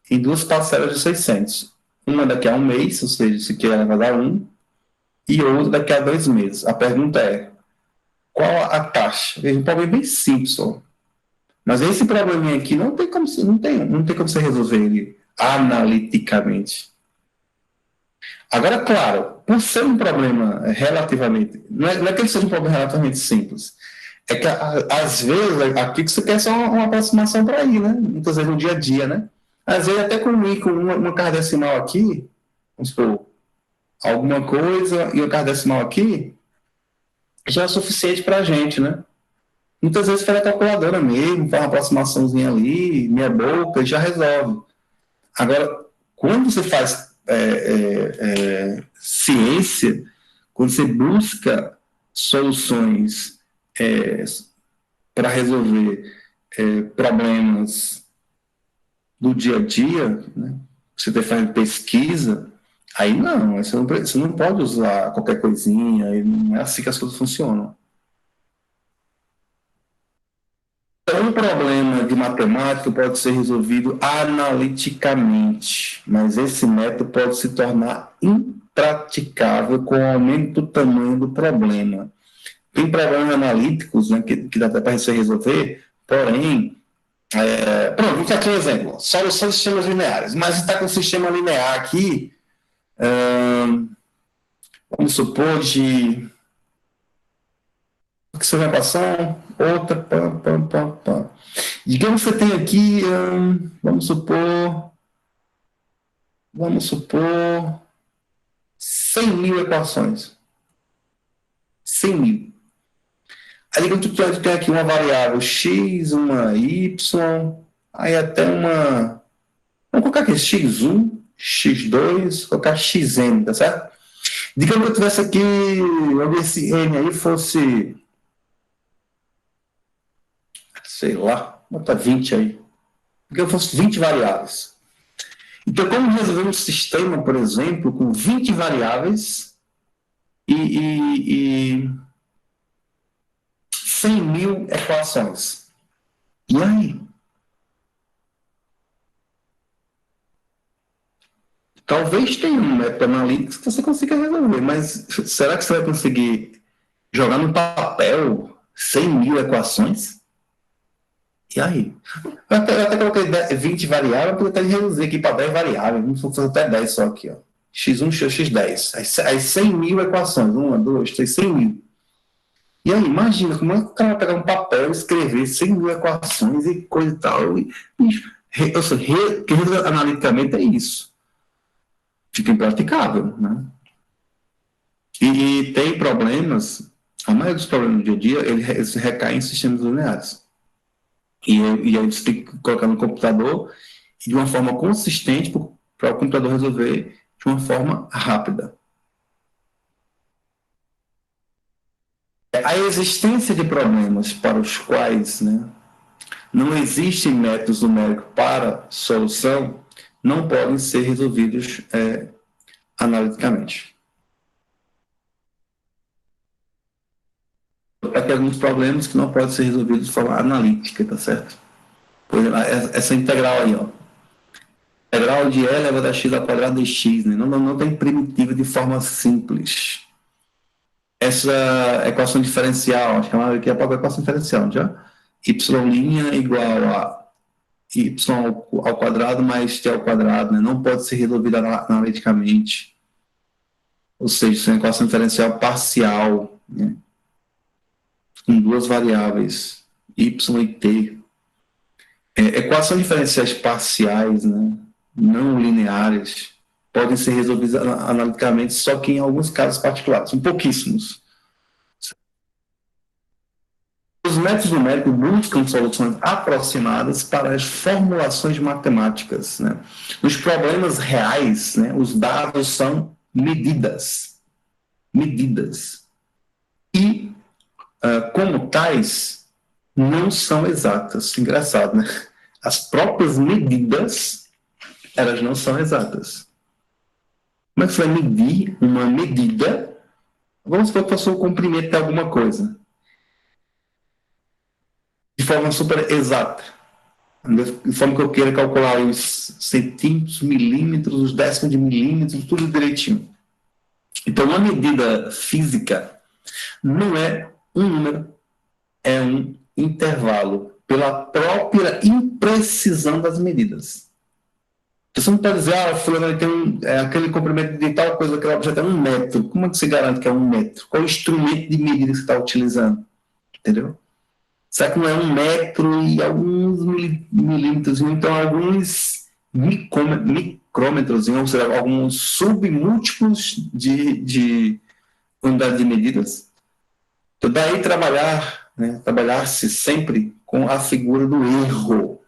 em 2 parcelas de 600. Uma daqui a 1 mês, ou seja, se quer vai dar 1, e outra daqui a 2 meses. A pergunta é, qual a taxa? Veja, um problema bem simples, ó. Mas esse probleminha aqui não tem como você resolver ele analiticamente. Agora, claro, por ser um problema relativamente... Não é que ele seja um problema relativamente simples. É que, às vezes, aqui que você quer só uma aproximação para ir, né? Muitas vezes no dia a dia, né? Às vezes, até com uma carga decimal aqui, vamos supor, alguma coisa e o carro decimal aqui, já é suficiente para a gente, né? Muitas vezes faz a calculadora mesmo, faz uma aproximaçãozinha ali, meia boca, e já resolve. Agora, quando você faz ciência, quando você busca soluções para resolver problemas do dia a dia, né? Você está fazendo pesquisa, aí não, você não pode usar qualquer coisinha, não é assim que as coisas funcionam. Um problema de matemática pode ser resolvido analiticamente, mas esse método pode se tornar impraticável com o aumento do tamanho do problema. Tem problemas analíticos, né, que dá para você resolver, porém, pronto, vou aqui um exemplo, solução de sistemas lineares, mas está com um sistema linear aqui, vamos supor, de observação, outra, digamos que você tem aqui, vamos supor, 100.000 equações. 100.000. Aí, digamos que tu tem aqui uma variável x, uma y, aí até uma... Vamos colocar aqui x1, x2, colocar xn, tá certo? Digamos que eu tivesse aqui, esse n aí fosse... sei lá, bota 20 aí. Porque eu fosse 20 variáveis. Então, como resolver um sistema, por exemplo, com 20 variáveis e 100.000 equações? E aí? Talvez tenha um método analítico que você consiga resolver, mas será que você vai conseguir jogar no papel 100.000 equações? E aí? Eu até coloquei 20 variáveis, eu até reduzir aqui para 10 variáveis. Vamos fazer até 10 só aqui. Ó. X1, x10. Aí 100.000 equações. 1, 2, 3, 100.000. E aí, imagina, como é que o cara vai pegar um papel e escrever 100.000 equações e coisa e tal. Ou seja, que analiticamente é isso. Fica impraticável, né? E tem problemas, a maioria dos problemas do dia a dia, eles recaem em sistemas lineares. E aí você tem que colocar no computador de uma forma consistente para o computador resolver de uma forma rápida. A existência de problemas para os quais, né, não existem métodos numéricos para solução não podem ser resolvidos analiticamente. Tem alguns problemas que não podem ser resolvidos de forma analítica, tá certo? Por exemplo, essa integral aí, ó. Integral de E elevado a x ao quadrado de x, né? Não tem primitiva de forma simples. Essa equação diferencial, acho que é uma equação diferencial, já? Y' igual a y ao quadrado mais t ao quadrado, né? Não pode ser resolvida analiticamente. Ou seja, isso é uma equação diferencial parcial, né? Com duas variáveis, y e t. Equações diferenciais parciais, né? Não lineares, podem ser resolvidas analiticamente, só que em alguns casos particulares, são pouquíssimos. Os métodos numéricos buscam soluções aproximadas para as formulações matemáticas, né? Nos problemas reais, né, os dados são medidas. E, como tais, não são exatas. Engraçado, né? As próprias medidas, elas não são exatas. Como é que você vai medir uma medida? Vamos supor que passou o comprimento de alguma coisa. De forma super exata. De forma que eu queira calcular os centímetros, milímetros, os décimos de milímetros, tudo direitinho. Então, uma medida física não é um número, é um intervalo, pela própria imprecisão das medidas. Você não pode dizer, fulano tem aquele comprimento de tal coisa, aquele objeto é 1 metro. Como é que você garante que é 1 metro? Qual é o instrumento de medida que você está utilizando? Entendeu? Será que não é 1 metro e alguns milímetros? Então, alguns micrômetros, ou seja, alguns submúltiplos de unidade de medidas. Então, daí trabalhar-se sempre com a figura do erro.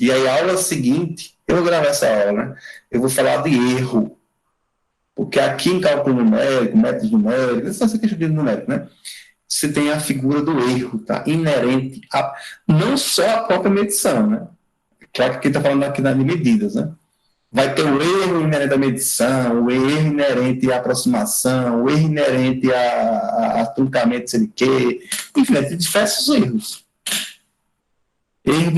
E aí, a aula seguinte, eu vou gravar essa aula, né? Eu vou falar de erro. Porque aqui em cálculo numérico, métodos numéricos, essa questão de numérico, né? Você tem a figura do erro, tá? Inerente a não só a própria medição, né? Claro que aqui está falando aqui de medidas, né? Vai ter o erro inerente à medição, o erro inerente à aproximação, o erro inerente a truncamento, se ele quer, enfim, tem diversos erros. Erro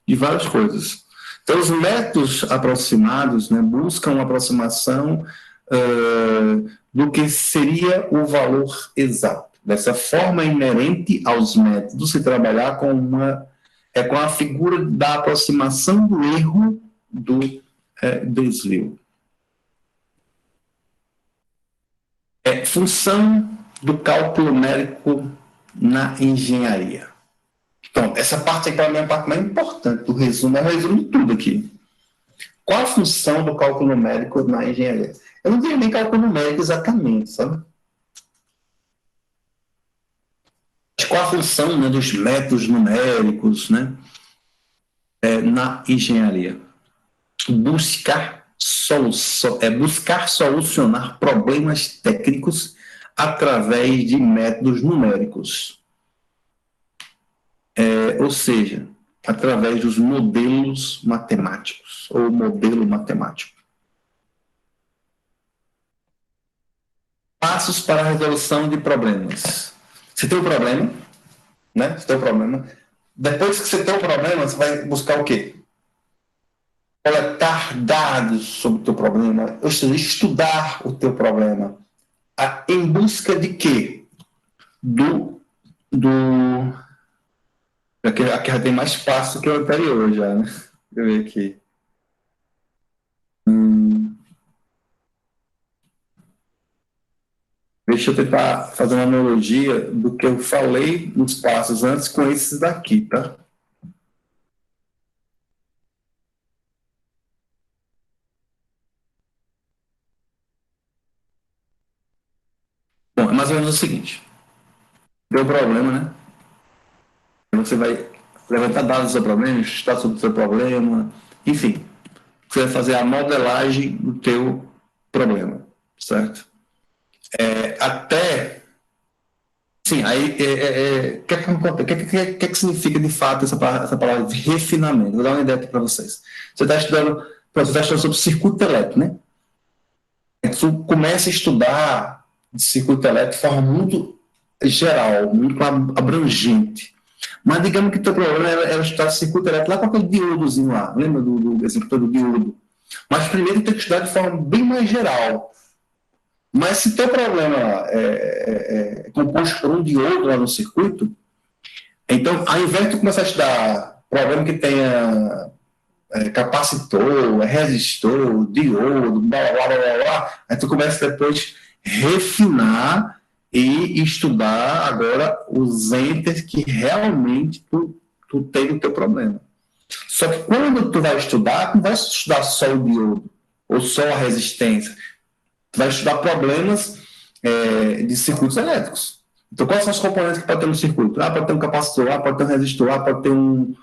de várias coisas. Então, os métodos aproximados, né, buscam uma aproximação do que seria o valor exato. Dessa forma inerente aos métodos, se trabalhar com a figura da aproximação do erro do desvio. Função do cálculo numérico na engenharia. Então, essa parte aqui para mim é a parte mais importante do resumo, é o resumo de tudo aqui. Qual a função do cálculo numérico na engenharia? Eu não tenho nem cálculo numérico exatamente, sabe? Qual a função, né, dos métodos numéricos, né, na engenharia? Buscar solucionar problemas técnicos através de métodos numéricos. Ou seja, através dos modelos matemáticos, ou modelo matemático. Passos para a resolução de problemas. Você tem um problema, né? Você tem um problema. Depois que você tem um problema, você vai buscar o quê? Coletar dados sobre o teu problema, ou seja, estudar o teu problema. Em busca de quê? Aqui já tem mais passo que o anterior já, né? Deixa eu ver aqui. Deixa eu tentar fazer uma analogia do que eu falei nos passos antes com esses daqui, tá? Bom, é mais ou menos o seguinte. Deu problema, né? Você vai levantar dados do seu problema, estudar sobre o seu problema, enfim. Você vai fazer a modelagem do teu problema, certo? Sim, aí, o que significa de fato essa palavra de refinamento? Vou dar uma ideia aqui para vocês. Você está estudando sobre circuito elétrico, né? Você começa a estudar de circuito elétrico de forma muito geral, muito abrangente. Mas digamos que o teu problema era estudar circuito elétrico lá com aquele diodozinho lá. Lembra do exemplo do diodo? Mas primeiro tem que estudar de forma bem mais geral. Mas se teu problema é composto por um diodo lá no circuito, então, ao invés de tu começar a estudar problema que tenha capacitor, resistor, diodo, blá, blá, blá, blá, blá, aí tu começa depois refinar e estudar agora os entes que realmente tu tem no teu problema. Só que quando tu vai estudar, tu não vai estudar só o diodo ou só a resistência. Tu vai estudar problemas de circuitos elétricos. Então, quais são os componentes que pode ter no circuito? Pode ter um capacitor, pode ter um resistor, pode ter um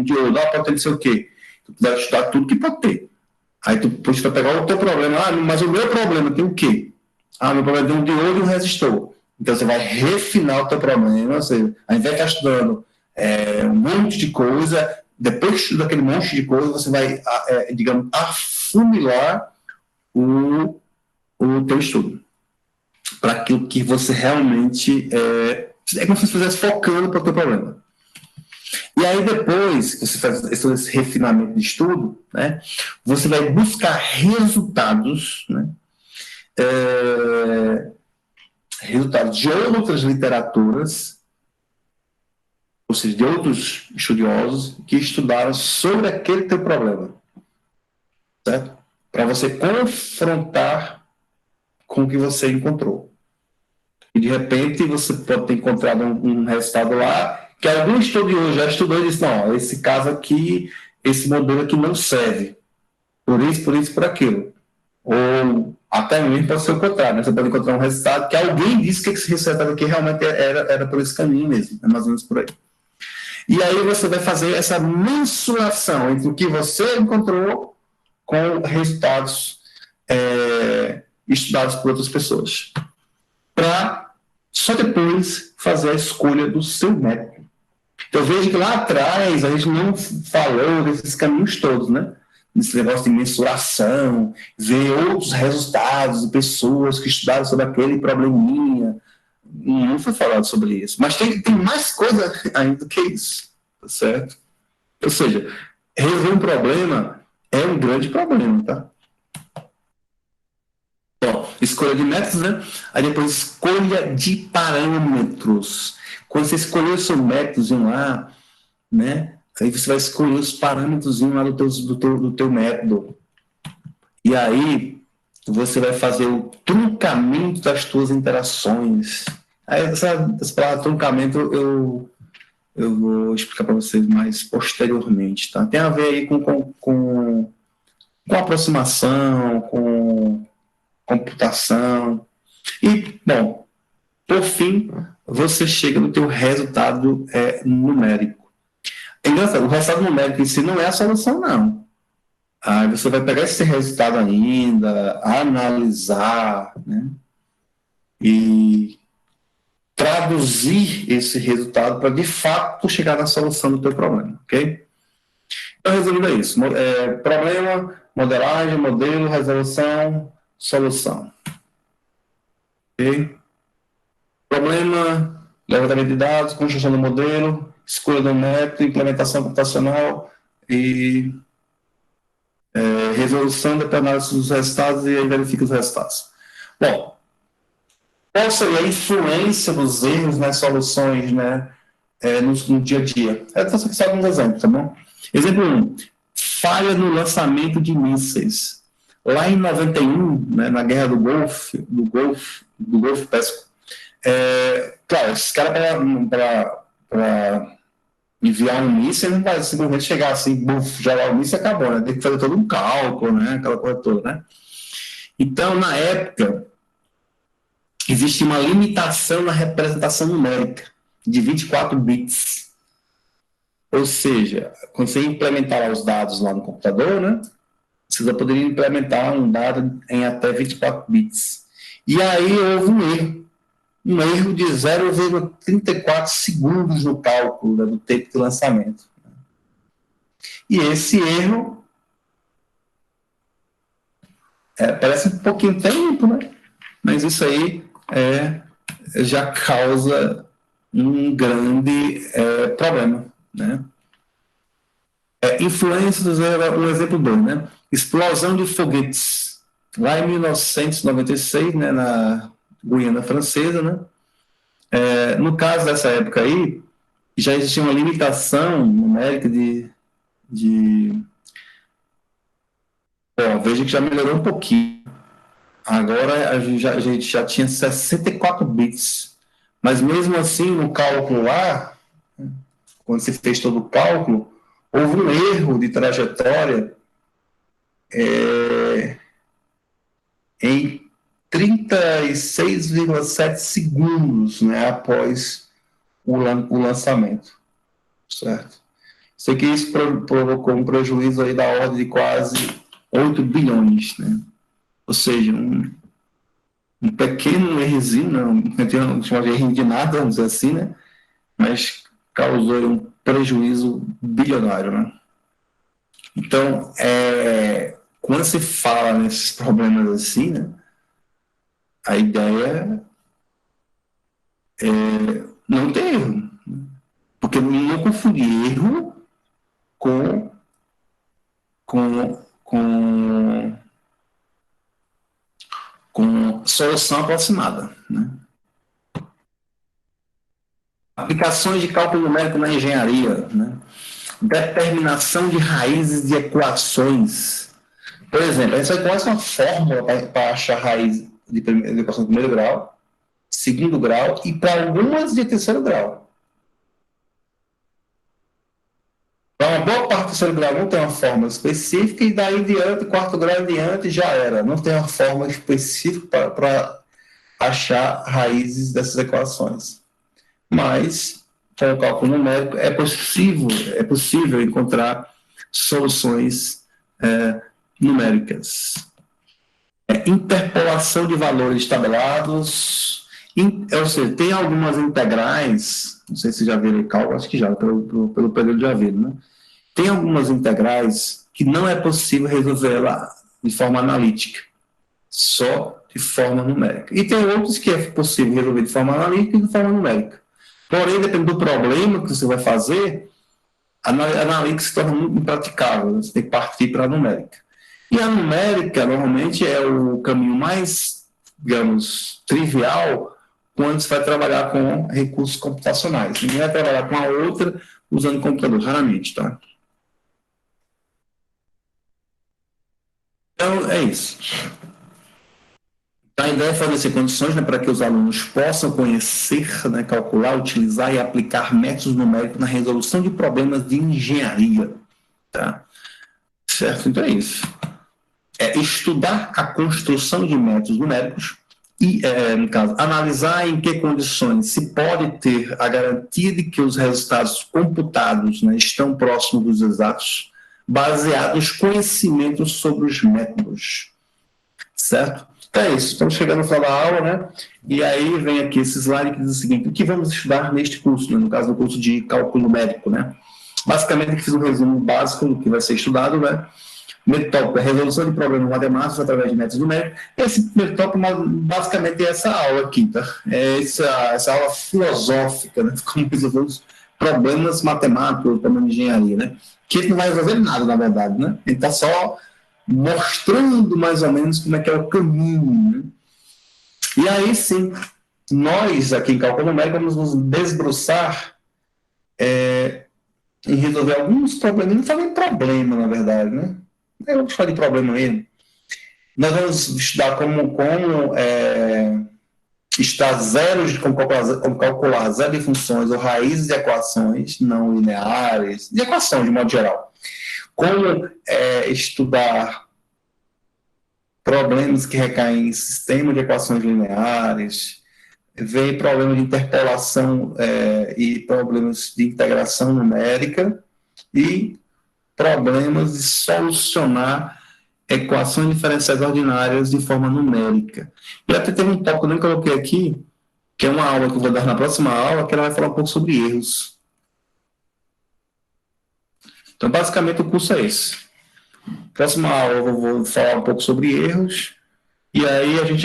diodo, pode ter não sei o quê. Tu vai estudar tudo que pode ter. Aí depois tu vai pegar o teu problema. Mas o meu problema tem o quê? Meu problema tem um diodo e um resistor. Então, você vai refinar o teu problema. Ou seja, ao invés de estar estudando um monte de coisa, depois de estudar aquele monte de coisa, você vai, digamos, afunilar o teu estudo para aquilo que você realmente é como se você estivesse focando para o teu problema. E aí depois que você faz esse refinamento de estudo, né, você vai buscar resultados, né, resultados de outras literaturas, ou seja, de outros estudiosos que estudaram sobre aquele teu problema, certo? Para você confrontar com o que você encontrou. E, de repente, você pode ter encontrado um resultado lá que algum estudioso já estudou e disse, não, esse caso aqui, esse modelo aqui não serve. por isso, por aquilo. Ou até mesmo pode ser o contrário, né? Você pode encontrar um resultado que alguém disse que esse resultado aqui realmente era por esse caminho mesmo, é mais ou menos por aí. E aí você vai fazer essa mensuração entre o que você encontrou com resultados estudados por outras pessoas, para só depois fazer a escolha do seu método. Então, veja que lá atrás a gente não falou desses caminhos todos, né? Esse negócio de mensuração, ver outros resultados de pessoas que estudaram sobre aquele probleminha. Não foi falado sobre isso. Mas tem mais coisa ainda do que isso, tá certo? Ou seja, resolver um problema é um grande problema, tá? Bom, escolha de métodos, né? Aí depois escolha de parâmetros. Quando você escolher o seu método lá, né? Aí você vai escolher os parâmetros lá do teu método. E aí você vai fazer o truncamento das tuas interações. Aí essa palavra truncamento eu vou explicar para vocês mais posteriormente, tá? Tem a ver aí com aproximação, com computação. E, bom, por fim, você chega no teu resultado numérico. É engraçado, o resultado numérico em si não é a solução, não. Aí você vai pegar esse resultado ainda, analisar, né? E traduzir esse resultado para, de fato, chegar na solução do teu problema, ok? Então, resumindo é isso. Problema, modelagem, modelo, resolução, solução. Ok? Problema, levantamento de dados, construção do modelo, escolha do método, implementação computacional e resolução da análise dos resultados e aí verifica os resultados. Bom, qual seria a influência dos erros nas soluções, né, no dia a dia? Então, só que só alguns exemplos, tá bom? Exemplo 1. Falha no lançamento de mísseis. Lá em 91, né, na Guerra do Golfo Pérsico, claro, esses caras para enviar um míssil não vai simplesmente chegar assim, jogar o míssil e acabou, né? Tem que fazer todo um cálculo, né? Aquela coisa toda, né? Então, na época, existe uma limitação na representação numérica de 24 bits. Ou seja, quando você implementar os dados lá no computador, né? Você já poderia implementar um dado em até 24 bits. E aí houve um erro de 0,34 segundos no cálculo, né, do tempo de lançamento. E esse erro parece um pouquinho tempo, né? Mas isso aí já causa um grande problema, né? Influências, um exemplo 2, né? Explosão de foguetes. Lá em 1996, né, na Guiana Francesa, né? No caso dessa época aí, já existia uma limitação numérica veja que já melhorou um pouquinho. Agora a gente já tinha 64 bits. Mas mesmo assim, no cálculo lá, quando se fez todo o cálculo, houve um erro de trajetória em 36,7 segundos, né, após o lançamento. Certo? Sei que isso provocou um prejuízo aí da ordem de quase 8 bilhões, né? Ou seja, um pequeno errozinho, não chama de erro de nada, vamos dizer assim, né? Mas causou um prejuízo bilionário, né? Então, quando se fala nesses problemas assim, né? A ideia é não ter erro, porque não confundir erro com solução aproximada, né? Aplicações de cálculo numérico na engenharia, né? Determinação de raízes de equações. Por exemplo, a gente vai uma fórmula para achar raiz de equação de primeiro grau, segundo grau e para algumas de terceiro grau. Para uma boa parte do terceiro grau não tem uma fórmula específica, e daí em diante, quarto grau em diante, já era. Não tem uma fórmula específica para achar raízes dessas equações. Mas, com o cálculo numérico, é possível encontrar soluções numéricas. Interpolação de valores tabelados, ou seja, tem algumas integrais, não sei se já viram cálculo, acho que já, pelo período já viram, né? Tem algumas integrais que não é possível resolver lá de forma analítica, só de forma numérica. E tem outros que é possível resolver de forma analítica e de forma numérica. Porém, dependendo do problema que você vai fazer, a analítica se torna muito impraticável, você tem que partir para a numérica. E a numérica, normalmente, é o caminho mais, digamos, trivial quando você vai trabalhar com recursos computacionais. Ninguém vai trabalhar com a outra usando computador, raramente, tá? Então, é isso. A ideia é fornecer condições, né, para que os alunos possam conhecer, né, calcular, utilizar e aplicar métodos numéricos na resolução de problemas de engenharia. Tá? Certo? Então é isso. Estudar a construção de métodos numéricos e, no caso, analisar em que condições se pode ter a garantia de que os resultados computados, né, estão próximos dos exatos, baseados nos conhecimentos sobre os métodos. Certo? Então é isso, estamos chegando no final da aula, né? E aí vem aqui esse slide que diz o seguinte: o que vamos estudar neste curso, né? No caso do curso de cálculo numérico, né? Basicamente, aqui fiz um resumo básico do que vai ser estudado, né? Primeiro tópico é resolução de problemas matemáticos através de métodos numéricos. Esse primeiro tópico, basicamente, é essa aula aqui, tá? É essa aula filosófica, né? Como resolver os problemas matemáticos, problemas de engenharia, né? Que ele não vai resolver nada, na verdade, né? Ele está só mostrando mais ou menos como é que é o caminho, né? E aí sim, nós aqui em cálculo numérico vamos nos debruçar em resolver alguns problemas, não falei problema, na verdade, né? Eu vou falar de problema mesmo. Nós vamos estudar como como calcular zero de funções ou raízes de equações não lineares, de equação de modo geral. Como estudar problemas que recaem em sistema de equações lineares, ver problemas de interpolação e problemas de integração numérica e problemas de solucionar equações diferenciais ordinárias de forma numérica. E até tem um tópico que eu nem coloquei aqui, que é uma aula que eu vou dar na próxima aula, que ela vai falar um pouco sobre erros. Então, basicamente, o curso é esse. Próxima aula eu vou falar um pouco sobre erros, e aí a gente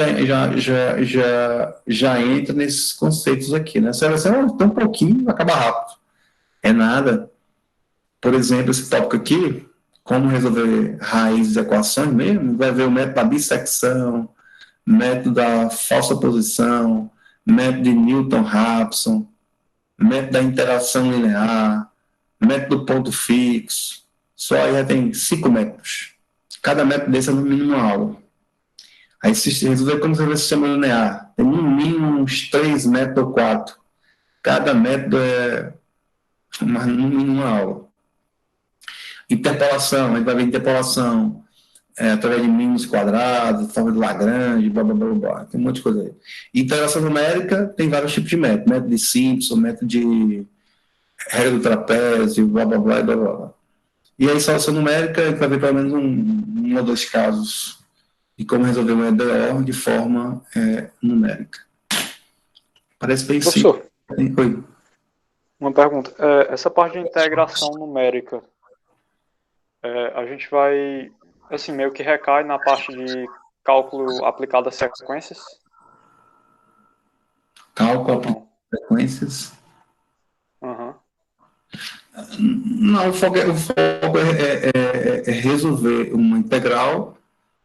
já entra nesses conceitos aqui, né? Você vai ser tão pouquinho, vai acabar rápido. É nada. Por exemplo, esse tópico aqui, como resolver raízes de equações mesmo, vai ver o método da bissecção, método da falsa posição, método de Newton-Raphson, método da interação linear, método do ponto fixo. Só aí já tem 5 métodos. Cada método desse é no mínimo uma aula. Aí se resolver como resolver o sistema linear, tem no mínimo uns 3 métodos ou 4. Cada método é no mínimo uma aula. Interpolação, a gente vai ver interpolação através de mínimos quadrados, forma de Lagrange, blá, blá, blá, blá, tem um monte de coisa aí. Integração numérica tem vários tipos de método. Método de Simpson, método de regra do trapézio, blá, blá, blá, blá, blá. E aí, solução numérica, a gente vai ver pelo menos um ou dois casos de como resolver um EDO de forma numérica. Parece bem simples. Oi. Uma pergunta. Essa parte de integração numérica, a gente vai, assim, meio que recai na parte de cálculo aplicado a sequências? Cálculo aplicado a sequências? Uhum. Não, o foco é resolver uma integral,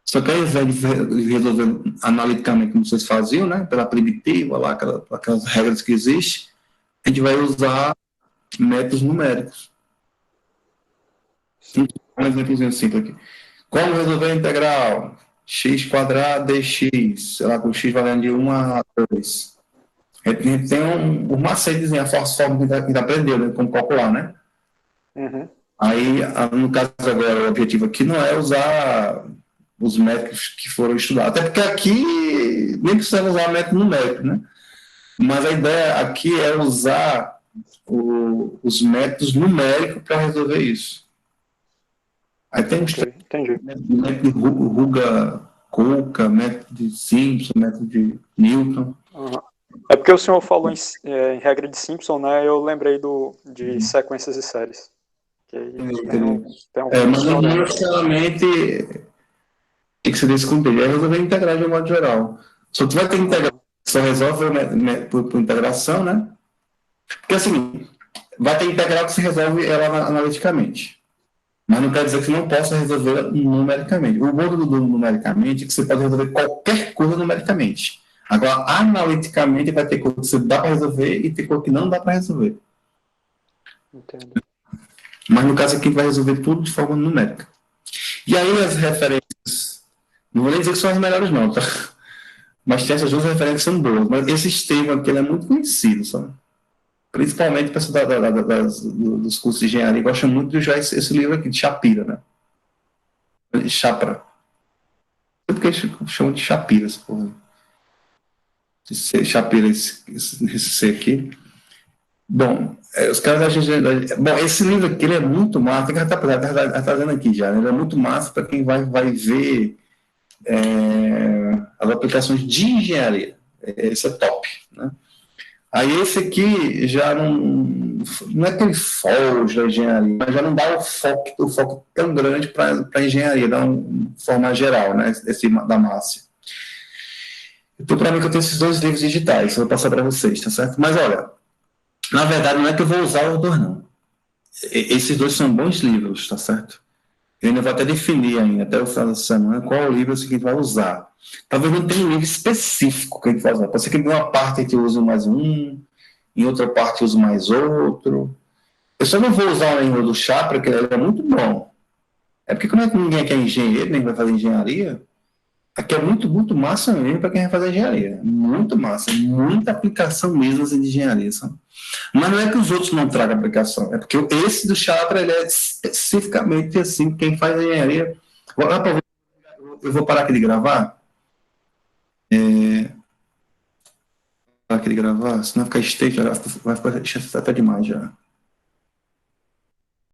só que ao invés de resolver analiticamente como vocês faziam, né, pela primitiva, lá, aquelas regras que existem, a gente vai usar métodos numéricos. Um exemplozinho simples aqui. Como resolver a integral? X quadrado dx, sei lá, com x valendo de 1 a 2. A gente tem um macetezinho, a forma que a gente aprendeu, né, como calcular, né? Uhum. Aí, no caso agora, o objetivo aqui não é usar os métodos que foram estudados, até porque aqui nem precisamos usar método numérico, né? Mas a ideia aqui é usar os métodos numéricos para resolver isso. Aí tem os Entendi. método de Ruga-Kuka, método de Simpson, método de Newton. Uhum. É porque o senhor falou em regra de Simpson, né? Eu lembrei de sequências e séries. Que aí Mas não necessariamente tem que ser desse conteúdo. É resolver integrar de um modo geral. Só tu vai ter que integrar, só resolve por integração, né? Porque assim, vai ter integral que se resolve ela analiticamente. Mas não quer dizer que você não possa resolver numericamente. O bom do numericamente é que você pode resolver qualquer coisa numericamente. Agora, analiticamente, vai ter coisa que você dá para resolver e ter coisa que não dá para resolver. Entendo. Mas no caso aqui, vai resolver tudo de forma numérica. E aí as referências, não vou nem dizer que são as melhores não, tá? Mas tem essas duas referências que são boas. Mas esse sistema aqui ele é muito conhecido, sabe? Principalmente o pessoal dos cursos de engenharia gosta muito de usar esse livro aqui, de Shapira, né? Chapra. Por que chamam de Shapira, essa porra? Shapira, esse C aqui. Bom, os caras acham. Bom, esse livro aqui ele é muito massa, tem que estar vendo aqui já, né? Ele é muito massa para quem vai ver as aplicações de engenharia. Esse é top, né? Aí esse aqui já não é que ele foge da engenharia, mas já não dá o foco tão grande para a engenharia, dá uma forma geral, né? Esse da Márcia. Então, para mim, que eu tenho esses dois livros digitais, eu vou passar para vocês, tá certo? Mas olha, na verdade, não é que eu vou usar os dois, não. Esses dois são bons livros, tá certo? Eu ainda vou até definir ainda, até o final da semana, qual o livro que a gente vai usar. Talvez não tenha um livro específico que a gente vai usar. Pode ser que em uma parte a gente use mais um, em outra parte eu uso mais outro. Eu só não vou usar o livro do Chapra, porque ele é muito bom. É porque como é que ninguém aqui é engenheiro, nem vai fazer engenharia, aqui é muito, muito massa mesmo para quem vai fazer engenharia. Muito massa, muita aplicação mesmo de engenharia, sabe? Mas não é que os outros não tragam aplicação, é porque esse do Chapra ele é especificamente assim, quem faz engenharia. Eu vou parar aqui de gravar. Parar aqui de gravar, senão vai ficar extenso, vai ficar até demais já.